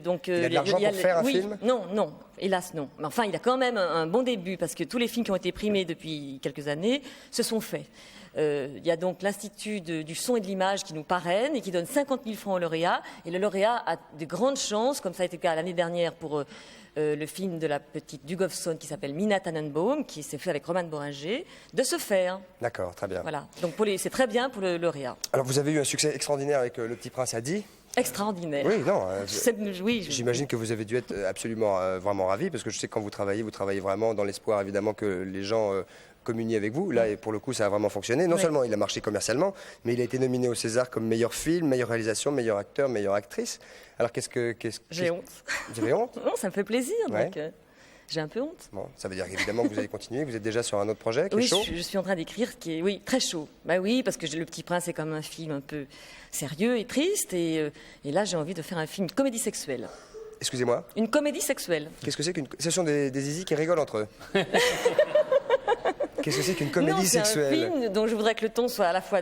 de l'argent pour faire un oui, film? Non, hélas non. Mais enfin, il a quand même un bon début, parce que tous les films qui ont été primés depuis quelques années se sont faits. Il y a donc l'Institut du son et de l'image qui nous parraine et qui donne 50 000 francs au lauréat. Et le lauréat a de grandes chances, comme ça a été le cas l'année dernière pour le film de la petite Dugofson qui s'appelle Mina Tannenbaum, qui s'est fait avec Romane Boringer, de se faire. D'accord, très bien. Voilà. Donc c'est très bien pour le lauréat. Alors vous avez eu un succès extraordinaire avec Le Petit Prince à 10. Extraordinaire. Oui, non. Oui, J'imagine que vous avez dû être absolument vraiment ravi, parce que je sais que quand vous travaillez vraiment dans l'espoir évidemment que les gens communient avec vous. Là, et pour le coup, ça a vraiment fonctionné. Non seulement il a marché commercialement, mais il a été nominé au César comme meilleur film, meilleure réalisation, meilleur acteur, meilleure actrice. Alors J'ai honte. Vous avez honte? Non, ça me fait plaisir, Ouais. donc j'ai un peu honte. Bon, ça veut dire évidemment que vous allez continuer, que vous êtes déjà sur un autre projet qui est Oui, chaud. je suis en train d'écrire, qui est très chaud. Bah oui, parce que Le Petit Prince est comme un film un peu sérieux et triste, et là j'ai envie de faire un film, une comédie sexuelle. Excusez-moi, Une comédie sexuelle. qu'est-ce que c'est qu'une... Ce sont des zizis qui rigolent entre eux. Qu'est-ce que c'est qu'une comédie non, c'est sexuelle? un film dont je voudrais que le ton soit à la fois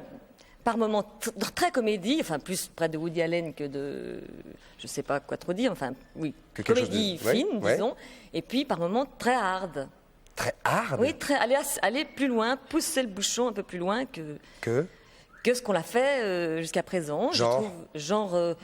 par moments très comédie, enfin plus près de Woody Allen que de, je sais pas quoi trop dire, enfin oui, Que quelque comédie chose de- fine, ouais. disons, et puis par moments très hard. Très hard. Oui, aller plus loin, pousser le bouchon un peu plus loin Que que ce qu'on a fait jusqu'à présent. Genre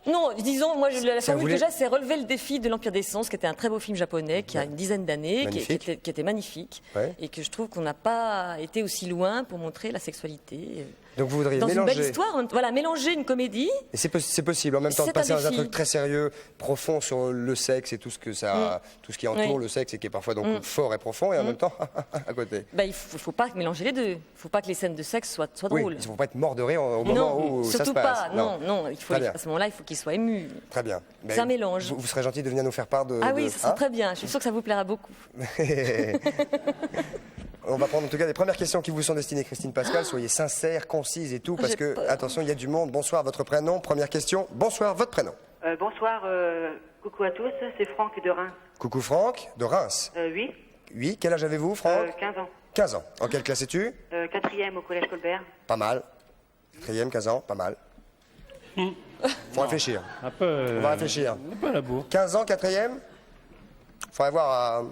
Non, disons, moi, la Ça formule voulait- que j'ai, c'est relever le défi de l'Empire des Sens, qui était un très beau film japonais, qui a une dizaine d'années, Magnifique. qui était magnifique, Ouais. et que je trouve qu'on n'a pas été aussi loin pour montrer la sexualité. Donc vous voudriez Dans une mélanger. belle histoire, voilà, mélanger une comédie. Et c'est possible en même temps de C'est un passer dans un défi. truc très sérieux, profond sur le sexe et tout ce que ça, tout ce qui entoure Oui. le sexe et qui est parfois donc fort et profond et en même temps à côté. Ben, il faut pas mélanger les deux. Il faut pas que les scènes de sexe soient Oui, drôles. il ne faut pas être mort de rire au moment Non, où ça se surtout passe. pas. Non, il faut, Très bien. à ce moment-là, il faut qu'il soit ému. Très bien. C'est un mélange. Vous serez gentil de venir nous faire part de. Ah oui, de- ça serait hein très bien. Je suis sûre que ça vous plaira beaucoup. On va prendre en tout cas les premières questions qui vous sont destinées, Christine Pascal. Soyez sincère, concise et tout, parce J'ai que, peur. attention, il y a du monde. Bonsoir, votre prénom. Première question. Bonsoir, votre prénom. Bonsoir, coucou à tous, c'est Franck de Reims. Coucou Franck, de Reims. Oui, Oui, quel âge avez-vous, Franck 15 ans. 15 ans. En quelle classe es-tu 4e au collège Colbert. Pas mal. 4e, 15 ans, pas mal. Faut réfléchir. Un peu. On va réfléchir. Un peu à la bourre. 15 ans, 4e. Faudrait voir à...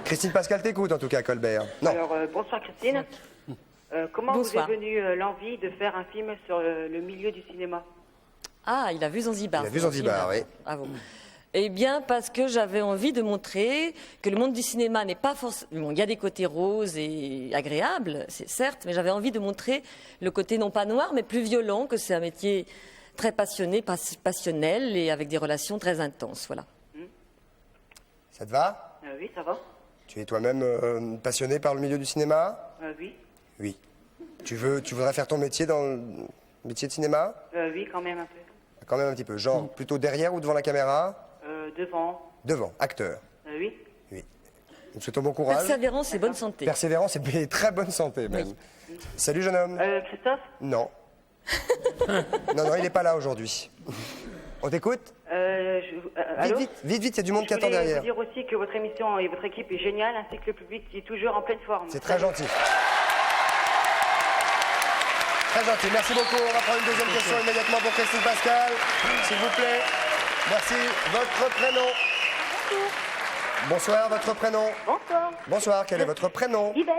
Christine Pascal t'écoute en tout cas, Colbert. Non. Alors, bonsoir Christine. Comment Bonsoir. vous est venue l'envie de faire un film sur le milieu du cinéma? Ah, il a vu Zanzibar. Il a vu Zanzibar, oui. Bravo. Eh bien, parce que j'avais envie de montrer que le monde du cinéma n'est pas forcément... Bon, il y a des côtés roses et agréables, c'est certes, mais j'avais envie de montrer le côté non pas noir, mais plus violent, que c'est un métier très passionné, passionnel et avec des relations très intenses, voilà. Ça te va? Oui, ça va. Tu es toi-même passionné par le milieu du cinéma? Oui. Oui. Tu voudrais faire ton métier dans le métier de cinéma? Oui, quand même un peu. Quand même un petit peu. Genre plutôt derrière ou devant la caméra? Devant. Devant, acteur. Oui. Oui. Nous souhaitons bon courage. Persévérance et bonne santé. Persévérance et très bonne santé même. Salut jeune homme. Christophe? Non. non, il n'est pas là aujourd'hui. On t'écoute? Allô? Vite, il y a du monde Je qui attend voulais derrière. vous dire aussi que votre émission et votre équipe est géniale, ainsi que le public qui est toujours en pleine forme. C'est très gentil. Très gentil, merci beaucoup. On va prendre une deuxième question immédiatement pour Christine Pascal. S'il vous plaît. Merci. Votre prénom? Bonsoir, votre prénom? Bonsoir. Bonsoir, quel est votre prénom? Yvette,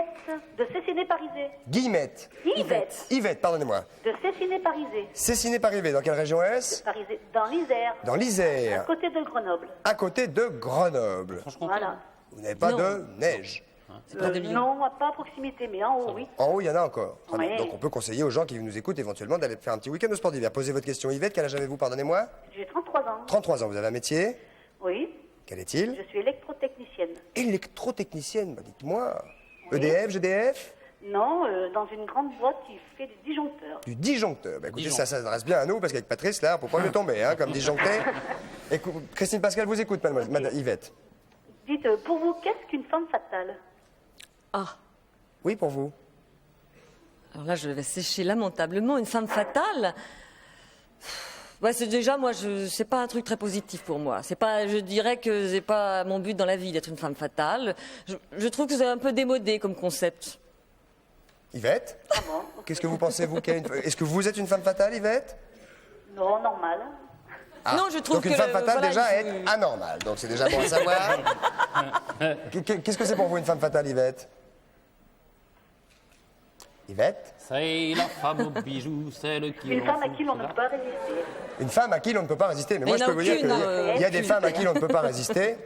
de Cessiné-Parisé. Guillemette. Yvette, Yvette, pardonnez-moi. de Cessiné-Parisé. Cessiné-Parisé, dans quelle région est-ce? Parisé, dans l'Isère, Dans à l'Isère, côté de Grenoble. à côté de Grenoble. Voilà. Vous n'avez pas Non. de neige. C'est près de Lyon. Non, pas à proximité, mais en haut, oui. En haut, il y en a encore. Très bien. Oui. Donc on peut conseiller aux gens qui nous écoutent éventuellement d'aller faire un petit week-end au sport d'hiver. Posez votre question. Yvette, quel âge avez-vous, pardonnez-moi? J'ai 33 ans. 33 ans. Vous avez un métier? Oui, Quel est-il? je suis électrotechnicienne. Électrotechnicienne, bah dites-moi. EDF, GDF? Non, dans une grande boîte qui fait des disjoncteurs. Du disjoncteur. Bah, écoutez, ça s'adresse bien à nous, parce qu'avec Patrice, là, on peut pas le tomber, hein, comme disjoncté. Christine Pascal vous écoute, madame Yvette. Dites, pour vous, qu'est-ce qu'une femme fatale? Ah, Oui, pour vous. alors là, je vais sécher lamentablement. Une femme fatale. Ouais, c'est déjà, moi, c'est pas un truc très positif pour moi. C'est pas, je dirais que c'est pas mon but dans la vie d'être une femme fatale. Je trouve que c'est un peu démodé comme concept. Yvette? Qu'est-ce que vous pensez, vous? Est-ce que vous êtes une femme fatale, Yvette? Non, normal. Non, je trouve Donc une que femme fatale, voilà, déjà, il faut- est anormale. Donc c'est déjà bon à savoir. Qu'est-ce que c'est pour vous, une femme fatale, Yvette? Yvette? C'est la femme aux bijoux, celle qui... Une femme à qui l'on ne peut pas résister. Une femme à qui l'on ne peut pas résister. Mais Mais moi, il je y en peux a vous dire aucune, qu'il y a des femmes à qui l'on ne peut pas résister,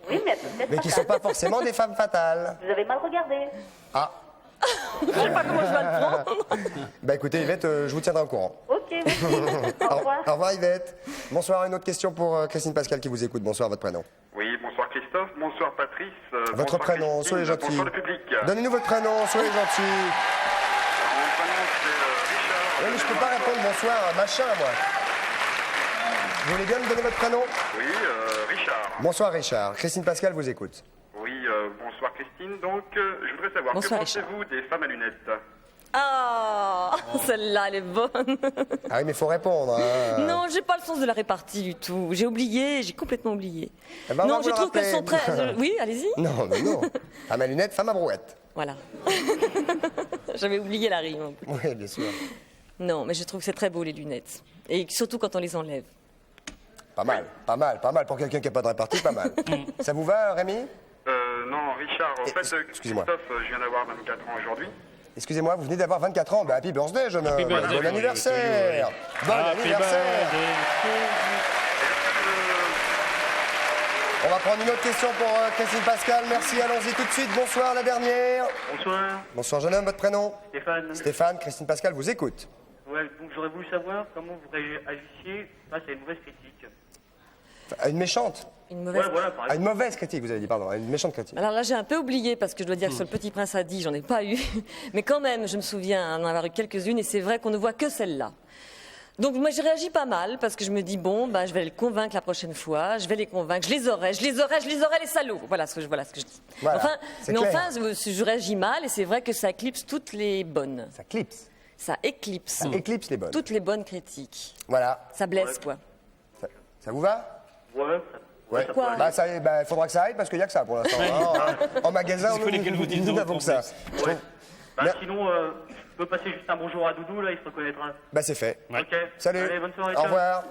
Oui, mais peut-être mais qui ne sont fatale. pas forcément des femmes fatales. Vous avez mal regardé. Ah, Je sais pas comment je vais le prendre. bah écoutez, Yvette, je vous tiendrai au courant. Ok, Au revoir. Au revoir Yvette. Bonsoir, une autre question pour Christine Pascal qui vous écoute. Bonsoir, votre prénom. Oui, bonsoir Christophe, bonsoir Patrice. Votre bonsoir prénom, Christine, soyez gentil. Bonsoir le public. Donnez-nous votre prénom, soyez gentil. Mon prénom c'est Richard. Oui, mais je peux pas répondre bonsoir à un machin, moi. Vous voulez bien me donner votre prénom? Oui, Richard. Bonsoir Richard. Christine Pascal vous écoute. Oui, bonsoir Christine. Donc, je voudrais savoir, Bonsoir, que pensez-vous des femmes à lunettes? Ah, celle-là, elle est bonne. Ah oui, mais il faut répondre. Hein. Non, j'ai pas le sens de la répartie du tout. J'ai oublié, j'ai complètement oublié. Eh ben, on va non, vous je le trouve qu'elles rappeler. sont très. Oui, allez-y. Non, mais non. Femme à lunettes, femme à brouette. Voilà. J'avais oublié la rime. en plus. Oui, bien sûr. Non, mais je trouve que c'est très beau les lunettes. Et surtout quand on les enlève. Pas mal, pas mal, pas mal. Pour quelqu'un qui n'a pas de répartie, pas mal. Ça vous va, Rémi? Non, Richard, en fait, excusez-moi. Christophe, je viens d'avoir 24 ans aujourd'hui. Excusez-moi, vous venez d'avoir 24 ans. Bah, happy birthday, jeune homme. birthday. Bon anniversaire. Bon anniversaire. On va prendre une autre question pour Christine Pascal. Merci, allons-y tout de suite. Bonsoir, la dernière. Bonsoir, Bonsoir, jeune homme, votre prénom? Stéphane. Stéphane, Christine Pascal vous écoute. Ouais, donc j'aurais voulu savoir comment vous réagissiez face à une mauvaise critique. À une méchante? Une mauvaise. Ouais, voilà, par À exemple. une mauvaise critique, vous avez dit, pardon. À une méchante critique. Alors là, j'ai un peu oublié parce que je dois dire que sur Le Petit Prince a dit, j'en ai pas eu. Mais quand même, je me souviens en avoir eu quelques-unes et c'est vrai qu'on ne voit que celle-là. Donc moi, je réagis pas mal parce que je me dis, bon, bah, je vais les convaincre la prochaine fois, je vais les convaincre, je les aurai, les salauds. Voilà ce que je dis. Voilà, Enfin, c'est mais clair. enfin, je réagis mal et c'est vrai que ça éclipse toutes les bonnes. Ça clipse. Ça éclipse. Ça éclipse les bonnes. Toutes les bonnes critiques. Voilà. Ça blesse, quoi. Ça vous va? Ouais, Ouais. Quoi Bah, ça, il faudra que ça aille parce qu'il n'y a que ça pour l'instant. hein. En magasin, C'est ce que lesquels vous dites nous non, n'avons en que ça. plus. Je trouve- Bah, Mer- sinon, je peux passer juste un bonjour à Doudou, là, il se reconnaîtra. Bah, c'est fait. Ok. Salut. Allez, bonne soirée. Au ciao. revoir.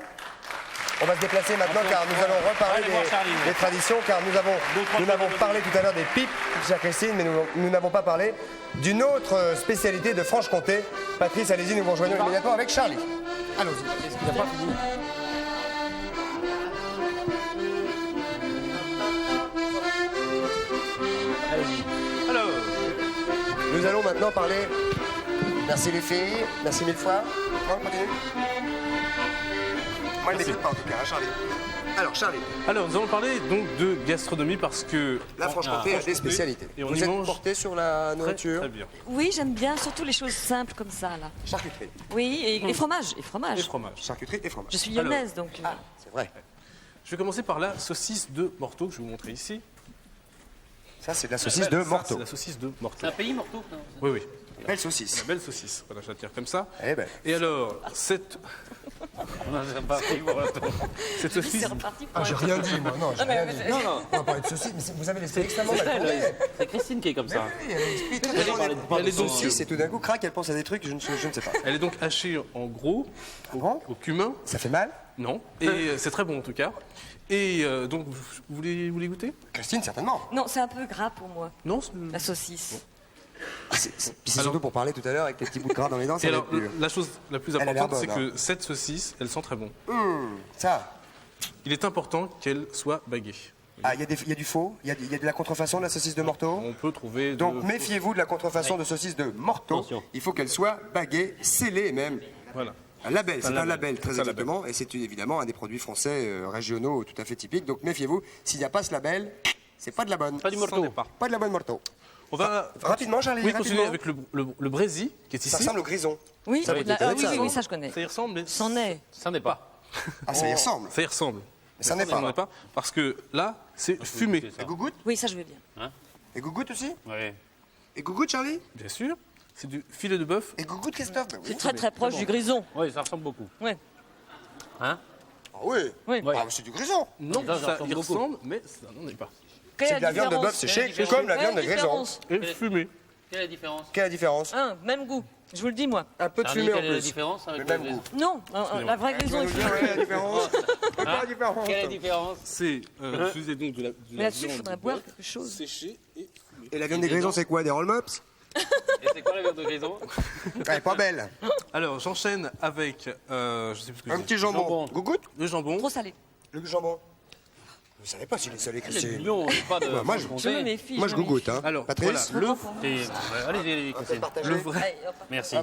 On va se déplacer maintenant car nous allons reparler Allez voir Charlie, ouais. des traditions car nous n'avons parlé tout à l'heure des pipes, chère Christine, mais nous n'avons pas parlé d'une autre spécialité de Franche-Comté. Patrice, allez-y, nous vous rejoignons immédiatement avec Charlie. Allons-y. Alors, Nous allons maintenant parler. Merci les filles, merci mille fois. On continue. Moi, je Merci. m'écoute pas en tout cas, hein, Charlie. Alors, Charlie, alors, nous allons parler donc de gastronomie parce que la Franche-Comté a des spécialités. Et on Vous y êtes mange porté sur la très, nourriture? très bien. Oui, j'aime bien surtout les choses simples comme ça, là. Charcuterie. Oui, et les fromages. Et fromages. Les fromages. Charcuterie et fromage. Je suis lyonnaise, donc. C'est vrai. Je vais commencer par la saucisse de Morteau que je vais vous montrer ici. Ça, c'est de la saucisse de Ça, Morteau. C'est la saucisse de Morteau. C'est un pays, Morteau non Oui, oui. Belle saucisse. La belle saucisse. Voilà, je la tire comme ça. Elle est belle. Et alors, cette saucisse. C'est reparti pour Ah, j'ai un- rien dit, moi. Non, j'ai rien dit. Non, non, On va parler de saucisse, mais vous avez l'esprit extrêmement mal tourné. c'est Christine qui est comme ça. Oui, elle explique tout Vous allez parler de le part Elle est de donc son- saucisse et tout d'un coup, crac, elle pense à des trucs que je ne sais pas. Elle est donc hachée en gros au cumin. Ça fait mal? Non. Et c'est très bon en tout cas. Et donc, vous voulez goûter? Christine, certainement. Non, c'est un peu gras pour moi, Non. la saucisse. Puis c'est surtout pour parler tout à l'heure avec les petits bouts de gras dans les dents, Et ça va alors, être dur. la chose la plus Elle a l'air importante, c'est bonne, que cette saucisse, elle sent très bon. Ça. Il est important qu'elle soit baguée. Ah, il y a du faux, il y a de la contrefaçon de la saucisse de Morteau. On peut trouver. Donc méfiez-vous de la contrefaçon de saucisse de Morteau. Attention. Il faut qu'elle soit baguée, scellée même. Voilà. Un label, c'est un label. label très C'est un label. exactement, et c'est évidemment un des produits français régionaux tout à fait typiques. Donc méfiez-vous, s'il n'y a pas ce label, c'est pas de la bonne. Pas du Ça Morteau. n'est pas. Pas de la bonne Morteau. On va Rapidement, Charlie, oui, rapidement. continuer avec le brésil qui est Ça ici. ressemble au grison. Oui, Ça, vous la- connaissez ça, oui, non ça je connais. Ça y ressemble, mais C'en est. Ça n'est pas. Ah, ça y ressemble. Ça y ressemble. Mais ça n'est Ça n'en pas. est pas parce que là, c'est fumé. Et gougoute Oui, ça je veux bien. Et gougoute aussi Oui. Et gougoute, Charlie Bien sûr. C'est du filet de bœuf. Et gougoute, Christophe Bah oui. C'est très très proche du grison. Oui, ça ressemble beaucoup. Ouais. Hein? Ah oui. Oui. Ouais. Ah, c'est du grison. Non, Ça ça ressemble y beaucoup. ressemble, mais ça n'en est pas. Quelle C'est est de la viande de différence bœuf séchée, différence comme la Quelle viande de est la grison. différence Et fumé. Quelle est la différence? Quelle est la différence Même goût. Je vous le dis, moi. Un peu de Charlie, fumée en quelle est la plus. différence avec Le même le- goût. Non, la vraie Tu vas grison nous est dire, fumée. ouais, la différence. C'est pas la différence. Quelle est la différence? C'est utilisé donc de la Mais là-dessus, il viande faudrait de boire bœuf quelque chose. séchée et fumée. Et la viande des grisons, c'est quoi? Des roll-mops? Et c'est quoi la viande de grison? Elle est pas belle. Alors, j'enchaîne avec, je sais plus ce que Un c'est. petit jambon. Jambon. Gougoute? Le jambon. Trop salé. Le jambon. Vous savez pas s'il est salé, C'est Christine. Lyon, pas de. Ouais, moi, je- Je me Franche-Comté. méfie. Moi, je me méfie. gougoute, hein. Alors, Patrice voilà, Et- Allez-y, On peut Christine. partager. le vrai. Allez, hop. Merci.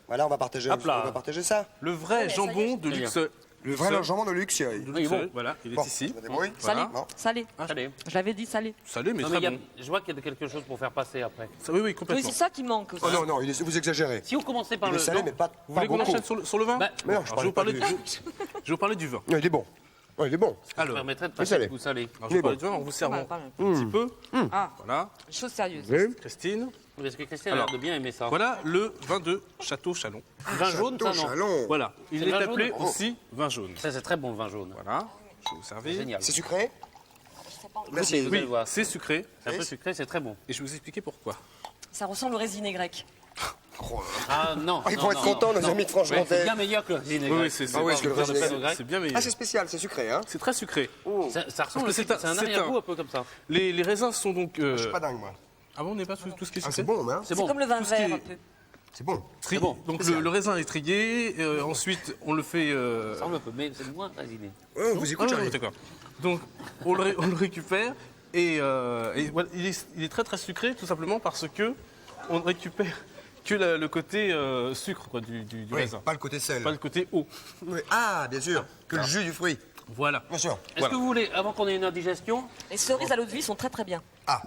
Voilà, on va partager, Hop là. on va partager ça. Le vrai jambon de Luxeuil. Le vrai jambon de Luxeuil. Luxeuil, voilà, il est Bon, ici. on débrouille. Salé, Voilà. salé. Allez. Je l'avais dit salé. Salé, mais Non, très mais bon. je vois qu'il y a quelque chose pour faire passer après. Oui, oui, Oui, complètement. c'est ça qui manque aussi. Oh non, non, vous exagérez. Si on commençait par Il est le. salé, non. mais pas, Vous pas voulez qu'on beaucoup. enchaîne sur le vin Bah, Mais non, je Alors, je vais parlais vous pas parler du... je vais vous parler du vin. Non, il est bon. Ouais, il est bon. Ça Alors, permettrait de vous passer savez. le goût salé. alors je vais Mais parler bon. du vin en vous servant Pas mal. un petit peu. Ah, Voilà. chose sérieuse. Oui. Christine. Parce que Christian a l'air de bien aimer ça. Voilà le vin de Château Chalon. Vin jaune, ça non. Chalon. Voilà. Il C'est est le vin appelé jaune aussi vin jaune. Ça, c'est très bon le vin jaune. Voilà. Je vais vous servir. Génial. C'est sucré? Merci. Vous allez Oui, voir. c'est sucré. C'est un peu sucré, c'est très bon. Et je vais vous expliquer pourquoi. Ça ressemble au raisiné grec. Ah non. Ils non, vont être non, contents, nos non. amis de C'est Franche-Comté. bien meilleur que le vinaigre. Oui, oui, c'est Ah oui, parce que le c'est- vinaigre c'est- c'est bien meilleur. Ah, c'est spécial, c'est sucré, hein? C'est très sucré. Ça ressemble Parce que c'est un arrière-goût un peu comme ça. Les raisins sont donc. Je suis pas dingue, moi. Ah bon, on n'est pas tout ce qui est Ah, sucré. c'est bon, mais hein? C'est C'est bon. comme le vin Tout ce qui vert est- un peu. C'est bon. Tri- bon. Donc Spécial. le raisin est trillé. Ensuite, on le fait. Ça ressemble un peu, mais c'est moins résiné. Ouais, on vous écoute, Ah, j'arrive. d'accord. Donc on le récupère et voilà, il est très très sucré tout simplement parce que on ne récupère que le côté sucre quoi, du Oui, raisin, pas le côté sel. pas le côté eau. Oui. Ah, bien sûr, que le jus du fruit. Voilà. Bien sûr. Est-ce que vous voulez, avant qu'on ait une indigestion, Les cerises à l'eau de vie sont très très bien. Ah.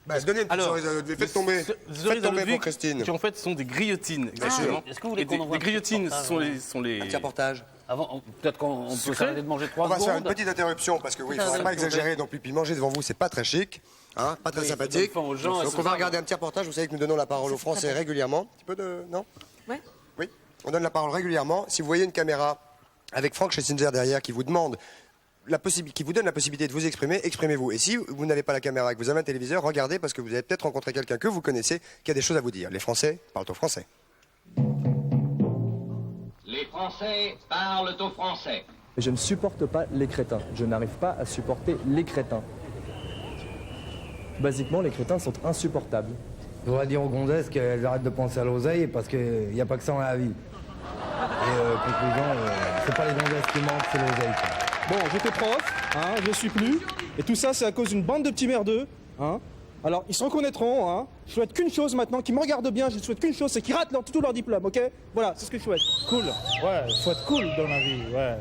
Bah, donnez une petite Alors, cerise à l'eau de vie. Faites tomber. Les Faites cerises à tomber l'eau de pour vie Christine. qui en fait sont des grillotines exactement. Est-ce que vous voulez Et qu'on envoie les un petit grillotines reportage, sont les Un petit reportage. peut-être qu'on peut Sucré. s'arrêter de manger 3 On va se faire une secondes. petite interruption parce que oui, il Putain, ne faudrait pas c'est exagérer non plus. Puis manger devant vous, c'est pas très chic, hein, pas très Oui, sympathique. ça donne faim aux gens, Donc et on c'est va ça. regarder un petit reportage. Vous savez que nous donnons la parole aux Français régulièrement. Un petit peu de non? Ouais. Oui. On donne la parole régulièrement. Si vous voyez une caméra avec Franck Schlesinger derrière qui vous demande qui vous donne la possibilité de vous exprimer, exprimez-vous. Et si vous n'avez pas la caméra et que vous avez un téléviseur, regardez parce que vous avez peut-être rencontré quelqu'un que vous connaissez qui a des choses à vous dire. Les Français parlent au français. Les Français parlent aux Français. Je ne supporte pas les crétins. Je n'arrive pas à supporter les crétins. Basiquement, les crétins sont insupportables. Je voudrais dire aux gonzesses qu'elles arrêtent de penser à l'oseille parce qu'il n'y a pas que ça dans la vie. Et conclusion, c'est pas les gonzesses qui manquent, c'est l'oseille. Bon, j'étais prof, hein, je suis plus. Et tout ça, c'est à cause d'une bande de petits merdeux. Hein. Alors, ils se reconnaîtront. Hein. Je souhaite qu'une chose maintenant, qu'ils me regardent bien, je souhaite qu'une chose, c'est qu'ils ratent tout leur diplôme, ok? Voilà, c'est ce que je souhaite. Cool, ouais, il faut être cool dans la vie, ouais.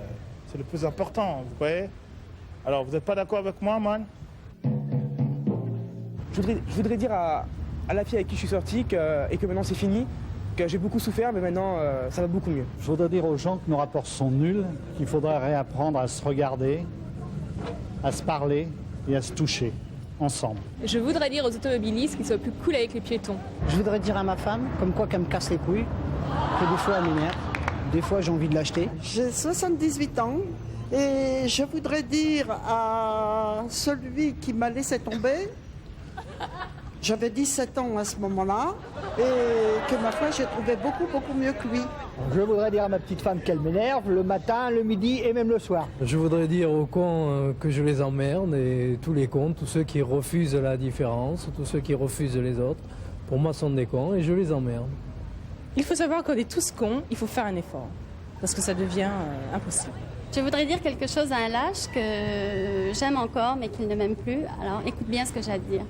C'est le plus important, vous voyez? Alors, vous n'êtes pas d'accord avec moi, man? Je voudrais dire à la fille avec qui je suis sorti et que maintenant c'est fini, que j'ai beaucoup souffert, mais maintenant ça va beaucoup mieux. Je voudrais dire aux gens que nos rapports sont nuls, qu'il faudrait réapprendre à se regarder, à se parler et à se toucher ensemble. Je voudrais dire aux automobilistes qu'ils soient plus cool avec les piétons. Je voudrais dire à ma femme, comme quoi qu'elle me casse les couilles, que des fois elle m'énerve, des fois j'ai envie de l'acheter. J'ai 78 ans et je voudrais dire à celui qui m'a laissé tomber, j'avais 17 ans à ce moment-là, et que ma foi, j'ai trouvé beaucoup mieux que lui. Je voudrais dire à ma petite femme qu'elle m'énerve le matin, le midi et même le soir. Je voudrais dire aux cons que je les emmerde et tous les cons, tous ceux qui refusent la différence, tous ceux qui refusent les autres, pour moi sont des cons et je les emmerde. Il faut savoir qu'on est tous cons, il faut faire un effort, parce que ça devient impossible. Je voudrais dire quelque chose à un lâche que j'aime encore mais qu'il ne m'aime plus. Alors écoute bien ce que j'ai à te dire.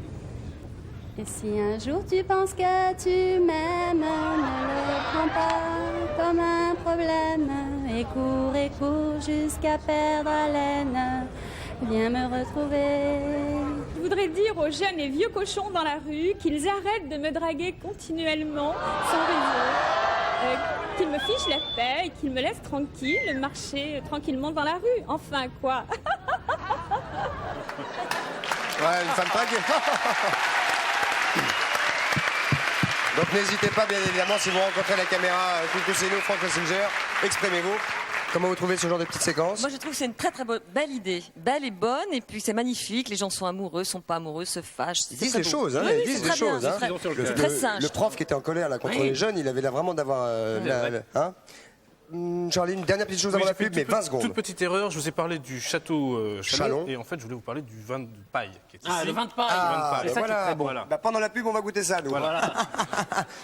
Et si un jour tu penses que tu m'aimes, ne le prends pas comme un problème. Et cours jusqu'à perdre haleine. Viens me retrouver. Je voudrais dire aux jeunes et vieux cochons dans la rue qu'ils arrêtent de me draguer continuellement sans raison. Qu'ils me fichent la paix et qu'ils me laissent tranquille marcher tranquillement dans la rue. Enfin, quoi. Ouais, une femme draguée. Donc n'hésitez pas, bien évidemment, si vous rencontrez la caméra, poussez-nous, Franck Schlesinger, exprimez-vous. Comment vous trouvez ce genre de petites séquences? Moi, je trouve que c'est une très belle idée. Belle et bonne, et puis c'est magnifique. Les gens sont amoureux, sont pas amoureux, se fâchent. Ils disent des choses, hein, ils disent des choses. Hein. C'est très sage. Le prof qui était en colère là, contre les jeunes, il avait l'air vraiment d'avoir... hein. Charlie, une dernière petite chose avant la pub, mais 20 secondes. Toute petite erreur, je vous ai parlé du château Chalon. Chalon, et en fait, je voulais vous parler du vin de paille. Qui est ici. Ah, le vin de paille. Ah, C'est ça qui est voilà. très bon. Voilà. Bah, pendant la pub, on va goûter ça, nous. Voilà.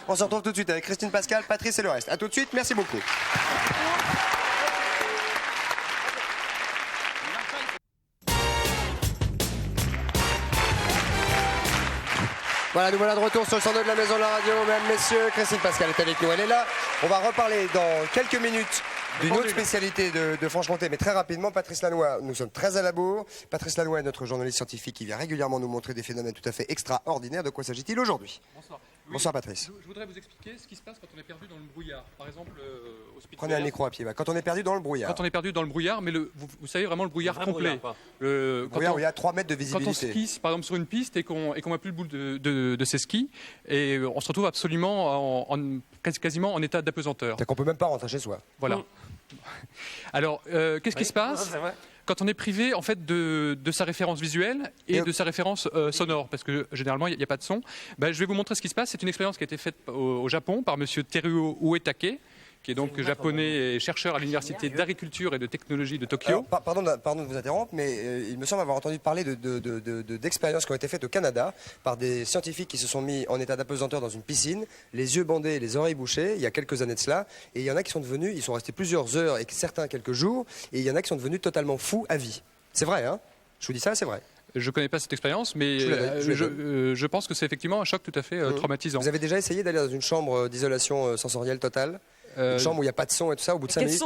On se retrouve tout de suite avec Christine Pascal, Patrice et le reste. À tout de suite, merci beaucoup. Voilà, nous voilà de retour sur le 102 de la Maison de la Radio. Mesdames, messieurs, Christine Pascal est avec nous. Elle est là. On va reparler dans quelques minutes d'une autre spécialité de Franche-Comté, mais très rapidement, Patrice Lannoy, nous sommes très à la bourre. Patrice Lannoy est notre journaliste scientifique qui vient régulièrement nous montrer des phénomènes tout à fait extraordinaires. De quoi s'agit-il aujourd'hui? Bonsoir. Bonsoir Patrice. Je voudrais vous expliquer ce qui se passe quand on est perdu dans le brouillard. Par exemple, au Spitfire. Prenez un micro à pied. Quand on est perdu dans le brouillard. Quand on est perdu dans le brouillard, mais vous savez vraiment le brouillard complet. Le brouillard où il y a 3 mètres de visibilité. Quand on skie, par exemple, sur une piste et qu'on voit plus le bout de ses skis, et on se retrouve absolument quasiment en état d'apesanteur. C'est-à-dire qu'on peut même pas rentrer chez soi. Voilà. Alors, qu'est-ce qui se passe quand on est privé en fait de sa référence visuelle et de sa référence sonore, parce que généralement il n'y a pas de son. Je vais vous montrer ce qui se passe. C'est une expérience qui a été faite au Japon par monsieur Teruo Uetake, qui est donc japonais et chercheur à l'université d'agriculture et de technologie de Tokyo. Alors, pardon de vous interrompre, mais il me semble avoir entendu parler d'expériences qui ont été faites au Canada par des scientifiques qui se sont mis en état d'apesanteur dans une piscine, les yeux bandés et les oreilles bouchées, il y a quelques années de cela, et il y en a qui sont devenus, ils sont restés plusieurs heures et certains quelques jours, et il y en a qui sont devenus totalement fous à vie. C'est vrai, hein? Je vous dis ça, c'est vrai. Je ne connais pas cette expérience, mais je pense que c'est effectivement un choc tout à fait traumatisant. Vous avez déjà essayé d'aller dans une chambre d'isolation sensorielle totale? Une chambre où il n'y a pas de son et tout ça, au bout de 5 minutes.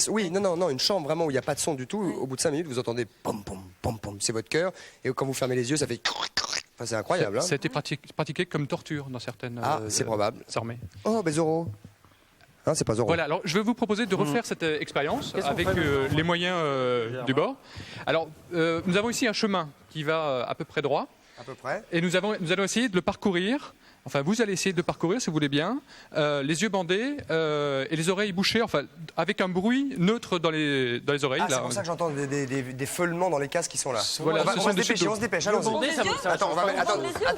Oui, non, une chambre vraiment où il n'y a pas de son du tout. Au bout de 5 minutes, vous entendez pom pom pom pom, c'est votre cœur. Et quand vous fermez les yeux, ça fait. Enfin, c'est incroyable. Ça a été pratiqué comme torture dans certaines. C'est probable. Armées. Oh, mais Zorro. Hein, c'est pas Zorro. Voilà, alors je vais vous proposer de refaire cette expérience avec les moyens du bord. Alors, nous avons ici un chemin qui va à peu près droit. À peu près. Et nous allons essayer de le parcourir. Enfin, vous allez essayer de parcourir, si vous voulez bien, les yeux bandés et les oreilles bouchées, enfin, avec un bruit neutre dans les oreilles. C'est pour ça que j'entends des feulements dans les casques qui sont là. Voilà, on se dépêche, allons-y. Attends,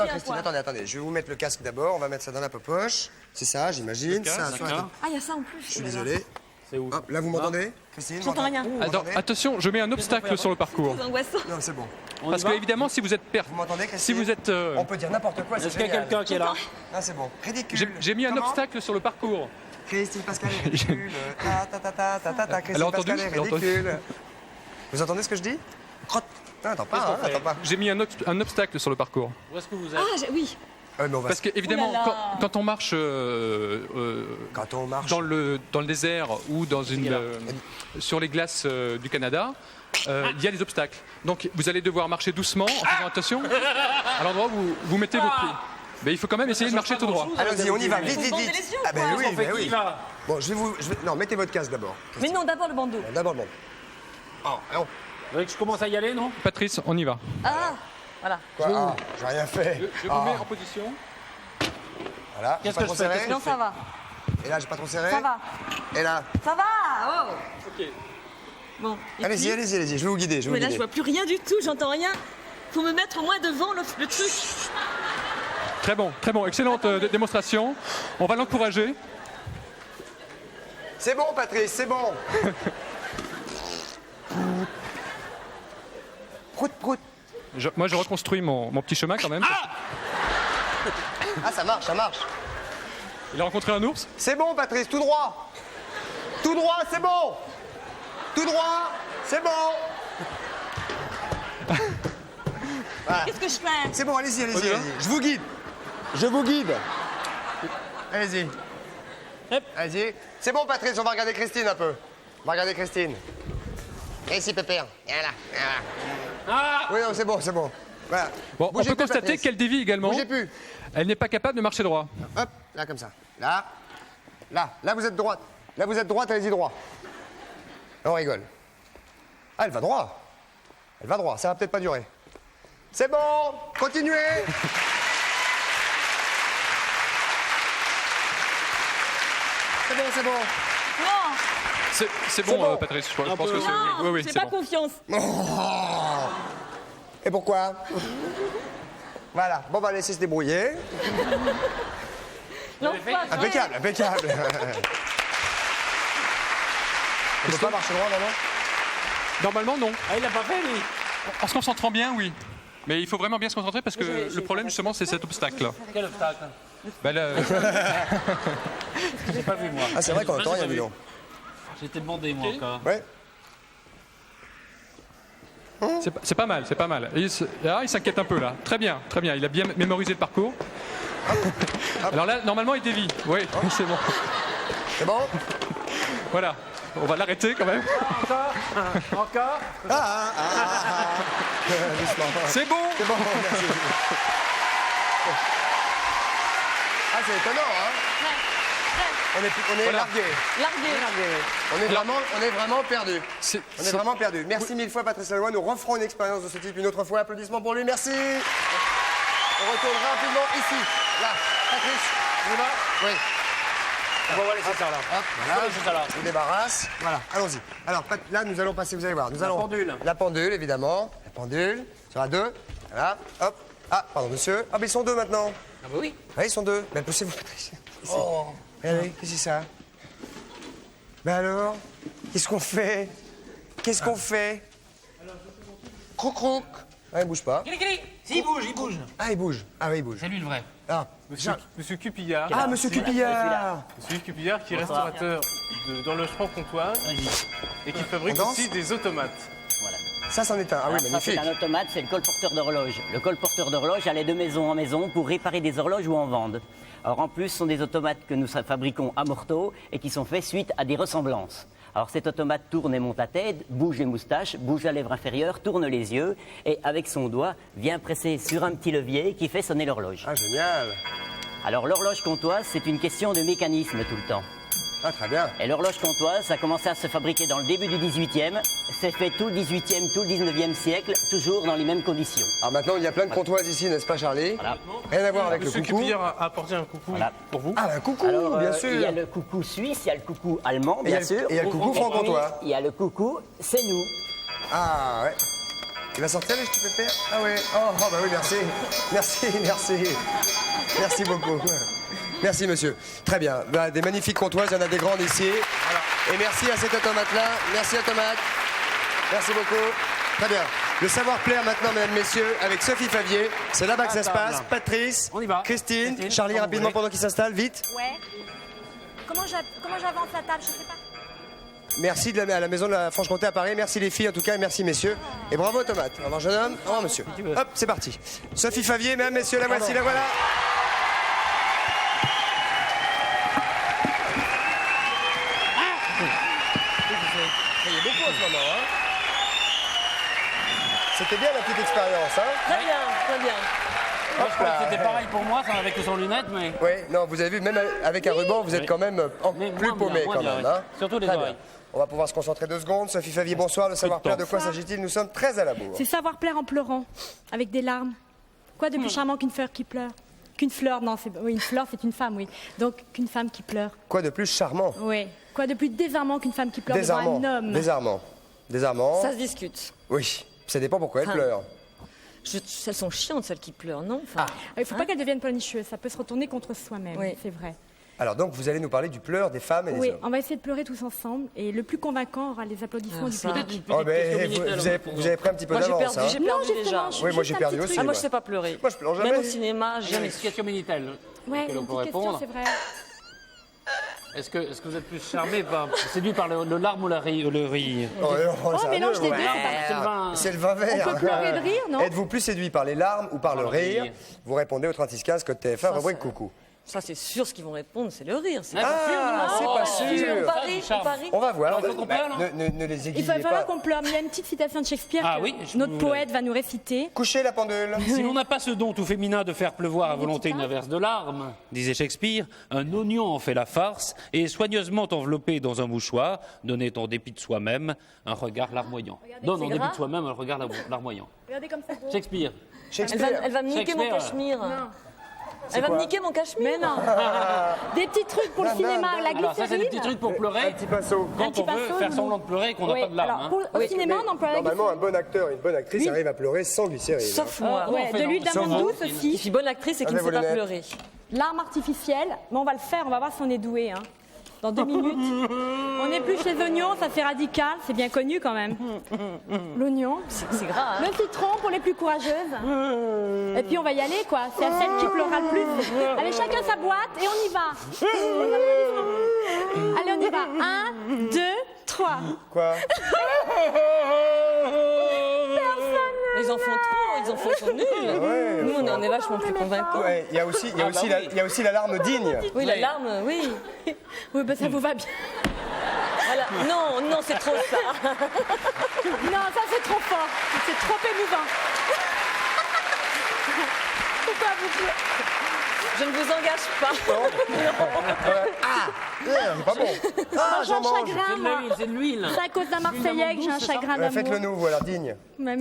Christine, attendez. Je vais vous mettre le casque d'abord, on va mettre ça dans la poche. C'est ça, j'imagine. Il y a ça en plus. Je suis désolé. Hop, là, vous m'entendez, Christine? J'entends rien. Attention, je mets un obstacle sur le parcours. Non, c'est bon. Parce que évidemment, si vous êtes perdu, vous m'entendez, Christine? si vous êtes, on peut dire n'importe quoi. Est-ce qu'il y a quelqu'un qui est là? Ah, c'est bon. Ridicule. J'ai mis un obstacle sur le parcours. Christine Pascal est ridicule. Christine Pascal est ridicule. Vous entendez ce que je dis? Attends pas. J'ai mis un obstacle sur le parcours. Où est-ce que vous êtes? Oui. Parce qu'évidemment, quand on marche, dans le désert ou sur les glaces du Canada, il y a des obstacles. Donc vous allez devoir marcher doucement en faisant attention à l'endroit où vous mettez vos pieds. Mais il faut quand même essayer de marcher tout droit. Allons-y, on y va, vite. Ah ben oui. Bon, non, mettez votre casque d'abord. Mais non, d'abord le bandeau. D'abord le bandeau. Vous voulez que je commence à y aller, non? Patrice, on y va. Voilà. Quoi? J'ai rien fait. Je vous mets en position. Voilà. Qu'est-ce que je fais? Non, ça va. Et là, j'ai pas trop serré? Ça va. Et là? Ça va. Ok. Bon. Allez-y, je vais vous guider. Mais là, je vois plus rien du tout, j'entends rien. Faut me mettre au moins devant le truc. Très bon, excellente démonstration. On va l'encourager. C'est bon, Patrice, c'est bon. Prout. Moi, je reconstruis mon petit chemin quand même. Ça marche. Il a rencontré un ours? C'est bon, Patrice, tout droit. Tout droit, c'est bon. Tout droit, c'est bon. Voilà. Qu'est-ce que je fais? C'est bon, allez-y. Je vous guide. Allez-y. C'est bon, Patrice, on va regarder Christine un peu. Et ici, Pépère. Voilà. Oui, non, c'est bon. Voilà. Bon, on peut constater qu'elle dévie également. Bougez plus. Elle n'est pas capable de marcher droit. Hop, là, comme ça. Là, vous êtes droite. Allez-y droit. On rigole. Elle va droit. Ça va peut-être pas durer. C'est bon, continuez. C'est bon. Non. C'est bon, Patrice. Je pense que c'est. Oui, j'ai pas confiance. Et pourquoi? Voilà. Bon, on va laisser se débrouiller. Impeccable. On peut pas marcher droit, non? Normalement, non. Il l'a pas fait, lui. En se concentrant bien, oui. Mais il faut vraiment bien se concentrer parce que le problème, justement, c'est cet obstacle. Quel obstacle? J'ai pas vu, moi. C'est vrai qu'on entend rien, dis donc. J'étais bandé, moi, encore. Ouais. C'est pas mal. Il s'inquiète un peu, là. Très bien. Il a bien mémorisé le parcours. Alors là, normalement, il dévie. Oui, c'est bon. C'est bon? Voilà, on va l'arrêter quand même. Encore. Doucement. C'est bon. C'est bon, merci. Ah, c'est étonnant, hein? On est Voilà. largué. On est vraiment perdu. On est vraiment perdu. Merci mille fois, Patrice Laloy. Nous referons une expérience de ce type une autre fois. Applaudissements pour lui. Merci. On retourne rapidement ici. Là, Patrice, on y va? Oui. On va laisser ça là. Hop, voilà, je vous débarrasse. Voilà, allons-y. Alors, là, nous allons passer, vous allez voir. La pendule. La pendule, évidemment. La pendule, sur la 2. Voilà, hop. Ah, pardon, monsieur. Ah, mais ils sont 2 maintenant. Ah bah oui. Oui, ils sont 2. Ben, poussez-vous, Patrice. Ici. Regardez, qu'est-ce que c'est ça? Ben alors, qu'est-ce qu'on fait? Qu'est-ce qu'on fait? Croc-croc. Ah, il bouge pas. Si, il bouge. Ah, il bouge. Ah oui, il bouge. C'est lui le vrai. Ah, Monsieur Cupillard. Ah, monsieur Cupillard. Monsieur Cupillard qui est restaurateur dans le Franc Comtois et qui fabrique On danse aussi des automates. Ça, c'en est un. Ah oui, Ça, magnifique. c'est un automate, c'est le colporteur d'horloge. Le colporteur d'horloge allait de maison en maison pour réparer des horloges ou en vendre. Alors en plus, ce sont des automates que nous fabriquons à Morteau et qui sont faits suite à des ressemblances. Alors cet automate tourne et monte la tête, bouge les moustaches, bouge la lèvre inférieure, tourne les yeux et avec son doigt vient presser sur un petit levier qui fait sonner l'horloge. Ah, génial. Alors l'horloge comptoise, c'est une question de mécanisme tout le temps. Ah, très bien. Et l'horloge comptoise, ça a commencé à se fabriquer dans le début du 18e. C'est fait tout le 18e, tout le 19e siècle, toujours dans les mêmes conditions. Alors maintenant, il y a plein de comptoises ici, n'est-ce pas, Charlie? Voilà. Rien à voir avec Monsieur le coucou. Cupillard a apporté un coucou pour vous. Ah, un coucou, Alors, bien sûr. il y a le coucou suisse, il y a le coucou allemand, Et il y a bien le- sûr. et il y a le coucou franc-comtois. Il y a le coucou, c'est nous. Ah, ouais. Il va sortir, les ch'tis pépères? Ah ouais. Oh, bah oui, merci. Merci. Merci beaucoup. Merci, monsieur. Très bien. Bah, des magnifiques comptoises, il y en a des grandes ici. Et merci à cet automate-là. Merci, automate. Merci beaucoup. Très bien. Le savoir-plaire maintenant, mesdames, messieurs, avec Sophie Favier. C'est là-bas que ça se passe. Patrice, Christine, Charlie, rapidement pendant qu'il s'installe, vite. Ouais. Comment j'avance la table, je sais pas. Merci à la maison de la Franche-Comté à Paris. Merci les filles en tout cas, et merci messieurs. Et bravo automate. Au revoir jeune homme, au revoir monsieur. Hop, c'est parti. Sophie Favier, mesdames, messieurs, la voici, la voilà. Il y a beaucoup en ce moment, hein. C'était bien la petite expérience, hein. Très bien, très bien. Moi, je crois que c'était pareil pour moi, ça, avec ou sans lunettes, mais. Oui, non, vous avez vu, même avec un ruban, vous êtes quand même plus paumé quand bien, même. oui. Hein. Surtout les Très bien. oreilles. On va pouvoir se concentrer 2 secondes. Sophie Favier, bonsoir. Le savoir-faire, de quoi s'agit-il? Nous sommes très à la bourre. C'est savoir plaire en pleurant, avec des larmes. Quoi de plus charmant qu'une fleur qui pleure? Qu'une fleur, non, oui, une fleur, c'est une femme, oui. Donc, qu'une femme qui pleure. Quoi de plus charmant? Oui. Quoi de plus désarmant qu'une femme qui pleure devant un homme? Désarmant. Ça se discute. Oui, ça dépend pourquoi elle Enfin, pleure. Elles sont chiantes, celles qui pleurent, non? Enfin, Il ne faut pas qu'elles deviennent pleurnicheuses, ça peut se retourner contre soi-même, c'est vrai. Alors donc, vous allez nous parler du pleur des femmes et des Oui, hommes. on va essayer de pleurer tous ensemble et le plus convaincant aura les applaudissements du public. Oh, mais vous avez pris un petit peu Moi, j'ai d'avance. perdu, j'ai perdu Non, déjà. justement, Oui, moi j'ai perdu aussi. Ah, moi, je sais pas pleurer. Moi, je pleure jamais. Même au cinéma, jamais. Une question Minitel. Ouais, auquel on une peut petite question, répondre. c'est vrai. Est-ce que vous êtes plus charmé, séduit par le larme ou le rire? mélange des deux, C'est le vin vert. On peut pleurer de rire, non? Êtes-vous plus séduit par les larmes ou par le rire? Vous répondez au 3615 code TF1, rubrique coucou. Ça, c'est sûr, ce qu'ils vont répondre, c'est le rire. C'est Ah, c'est pas sûr. On parie, on parie. On va voir. Il faut qu'on pleure, non Ne les Il aiguillez va falloir pas. qu'on pleure. Mais il y a une petite citation de Shakespeare Ah que oui, notre poète va nous réciter. Couchez la pendule. Si l'on n'a pas ce don tout féminin de faire pleuvoir à volonté une averse de larmes, disait Shakespeare, un oignon en fait la farce et soigneusement enveloppé dans un mouchoir, donnait en dépit de soi-même un regard larmoyant. Donne en c'est dépit gras. de soi-même un regard larmoyant. Regardez comme c'est beau. Shakespeare. Elle va me niquer mon Shakespeare. cachemire. Non. Elle va me niquer mon cachemire. Mais non. Des petits trucs pour le cinéma, la Alors ça, c'est des petits glycérine. trucs pour pleurer. Un petit pinceau. Quand petit on veut pinceau, faire oui. semblant de pleurer et qu'on n'a Oui, pas de larmes. alors, hein. au cinéma, on emploie la Normalement, un glycérine. bon acteur et une bonne actrice arrivent à pleurer sans glycérine. Sauf moi. Ouais, de l'huile d'amande douce Qui aussi. suis bonne actrice et qui ne Enlevez sait vos pas lunettes. pleurer. L'arme artificielle, mais on va le faire, on va voir si on est doué. Hein. Dans 2 minutes. On épluche les oignons, ça fait radical, c'est bien connu quand même. L'oignon. C'est grave. Le citron pour les plus courageuses. Et puis on va y aller quoi, c'est à celle qui pleurera le plus. Allez, chacun sa boîte et on y va. Allez, on y va. 1, 2, 3. Quoi? Personne ne Ils en font trop nuls. Ouais, Nous, on en est vachement plus convaincants. Ouais, il y a aussi l'alarme digne. Oui, l'alarme, oui. Oui, ben ça vous va bien. Voilà. Non, c'est trop ça. Non, ça c'est trop fort. C'est trop émouvant. Pourquoi vous pleurez? Je ne vous engage pas. C'est pas bon. Ah, J'ai un chagrin, moi. C'est de l'huile. C'est à cause d'un Marseillais que j'ai un chagrin d'amour. Faites-le nous, voilà, digne. Mais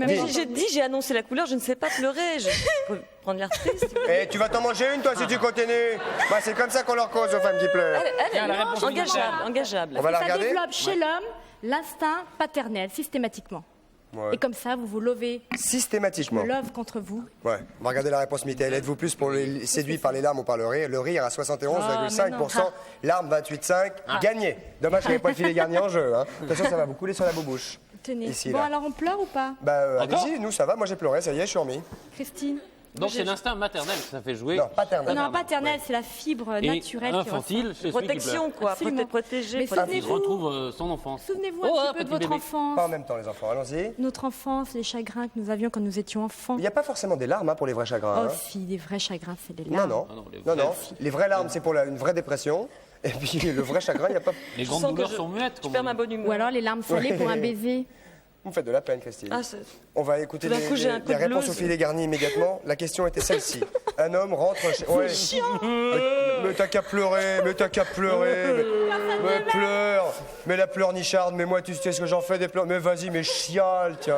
J'ai annoncé la couleur, je ne sais pas pleurer. Je peux prendre l'air triste. Eh, tu vas t'en manger une, toi, si tu continues. Bah, c'est comme ça qu'on leur cause aux femmes qui pleurent. Elle est engageable. On va la ça regarder. développe chez l'homme l'instinct paternel, systématiquement. Ouais. Et comme ça, vous vous lovez. Systématiquement. Le love contre vous. Ouais, on va regarder la réponse Mickaël. Êtes-vous plus séduit par les larmes ou par le rire? Le rire à 71,5%, larmes 28,5%, gagné. Dommage qu'il n'y ait pas le filet garni en jeu. Hein. Attention, ça va vous couler sur la boubouche. Tenez. Ici, bon, là. alors on pleure ou pas? Bah, allez-y, nous ça va, moi j'ai pleuré, ça y est, je suis remis. Christine? Donc c'est l'instinct maternel que ça fait jouer. Non, paternel. Non, paternel, c'est la fibre Et naturelle. infantile, chez celui qui Protection, pleure. quoi. Absolument. Protéger. Mais Il retrouve son enfance. Souvenez-vous un petit peu de votre enfance. Pas en même temps, les enfants, allons-y. Notre enfance, les chagrins que nous avions quand nous étions enfants. Il n'y a pas forcément des larmes hein, pour les vrais chagrins. Oh hein. si, des vrais chagrins, c'est des Non, larmes. non. Non. Les vraies larmes, c'est pour une vraie dépression. Et puis le vrai chagrin, il n'y a pas. Les grandes douleurs sont muettes. Je perds ma bonne humeur. Ou alors les larmes salées pour un baiser. Vous me faites de la peine, Christine. Ah, on va écouter Tout d'un coup, j'ai un coup les de réponses blues. au filet garni immédiatement. La question était celle-ci. Un homme rentre chez... Ouais. Mais t'as qu'à pleurer, mais pleure. Mais la pleurnicharde, mais moi tu sais ce que j'en fais des pleurs. Mais vas-y, mais chiale, tiens.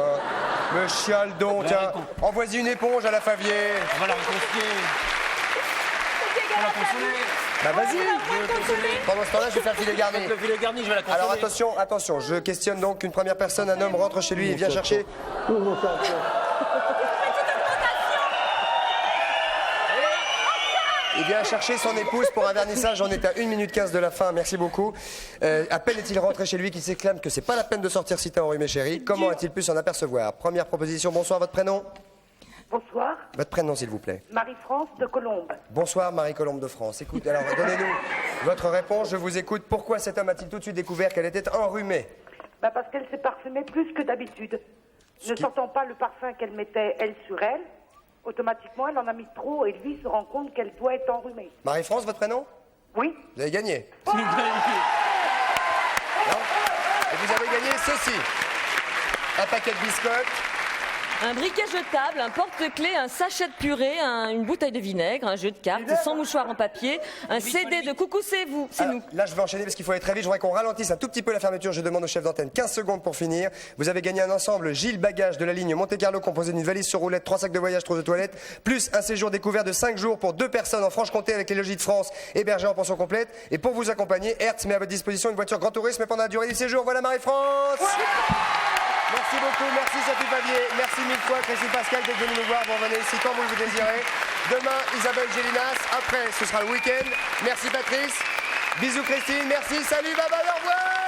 Mais chiale donc, tiens. Envoie-y une éponge à la Favier. On va la reconstruire. On va la consoler. Bah vas-y. Pendant ce temps-là, je vais faire le filet garni. Le filet garni, je vais la consoler. Alors attention, je questionne donc une première personne, un homme rentre chez lui et vient chercher... Il vient chercher son épouse pour un vernissage, on est à 1 minute 15 de la fin, merci beaucoup. À peine est-il rentré chez lui qu'il s'exclame que c'est pas la peine de sortir si t'es enrhumé chérie. Comment a-t-il pu s'en apercevoir? Première proposition, bonsoir, votre prénom? Bonsoir, Votre prénom s'il vous plaît. Marie-France de Colombes. Bonsoir Marie-Colombe de France. Écoute, alors donnez-nous votre réponse, je vous écoute. Pourquoi cet homme a-t-il tout de suite découvert qu'elle était enrhumée? Bah parce qu'elle s'est parfumée plus que d'habitude. Ne sentant pas le parfum qu'elle mettait, elle, sur elle, automatiquement, elle en a mis trop et lui se rend compte qu'elle doit être enrhumée. Marie-France, votre prénom? Oui. Vous avez gagné. Non. Et vous avez gagné ceci. Un paquet de biscottes. Un briquet jetable, un porte-clés, un sachet de purée, une bouteille de vinaigre, un jeu de cartes, sans mouchoir en papier, un CD de Coucou, c'est vous, c'est nous. Là, je vais enchaîner parce qu'il faut aller très vite. Je voudrais qu'on ralentisse un tout petit peu la fermeture. Je demande au chef d'antenne 15 secondes pour finir. Vous avez gagné un ensemble Gilles Bagages de la ligne Monte-Carlo composé d'une valise sur roulette, 3 sacs de voyage, 3 de toilettes, plus un séjour découvert de 5 jours pour 2 personnes en Franche-Comté avec les logis de France, hébergés en pension complète. Et pour vous accompagner, Hertz met à votre disposition une voiture Grand Tourisme pendant la durée du séjour. Voilà Marie-France. Merci beaucoup, merci Sophie Favier, merci mille fois Christine Pascal d'être venue nous voir, vous revenez ici quand vous le désirez. Demain, Isabelle Gélinas, après ce sera le week-end. Merci Patrice, bisous Christine, merci, salut, bye bye, au revoir.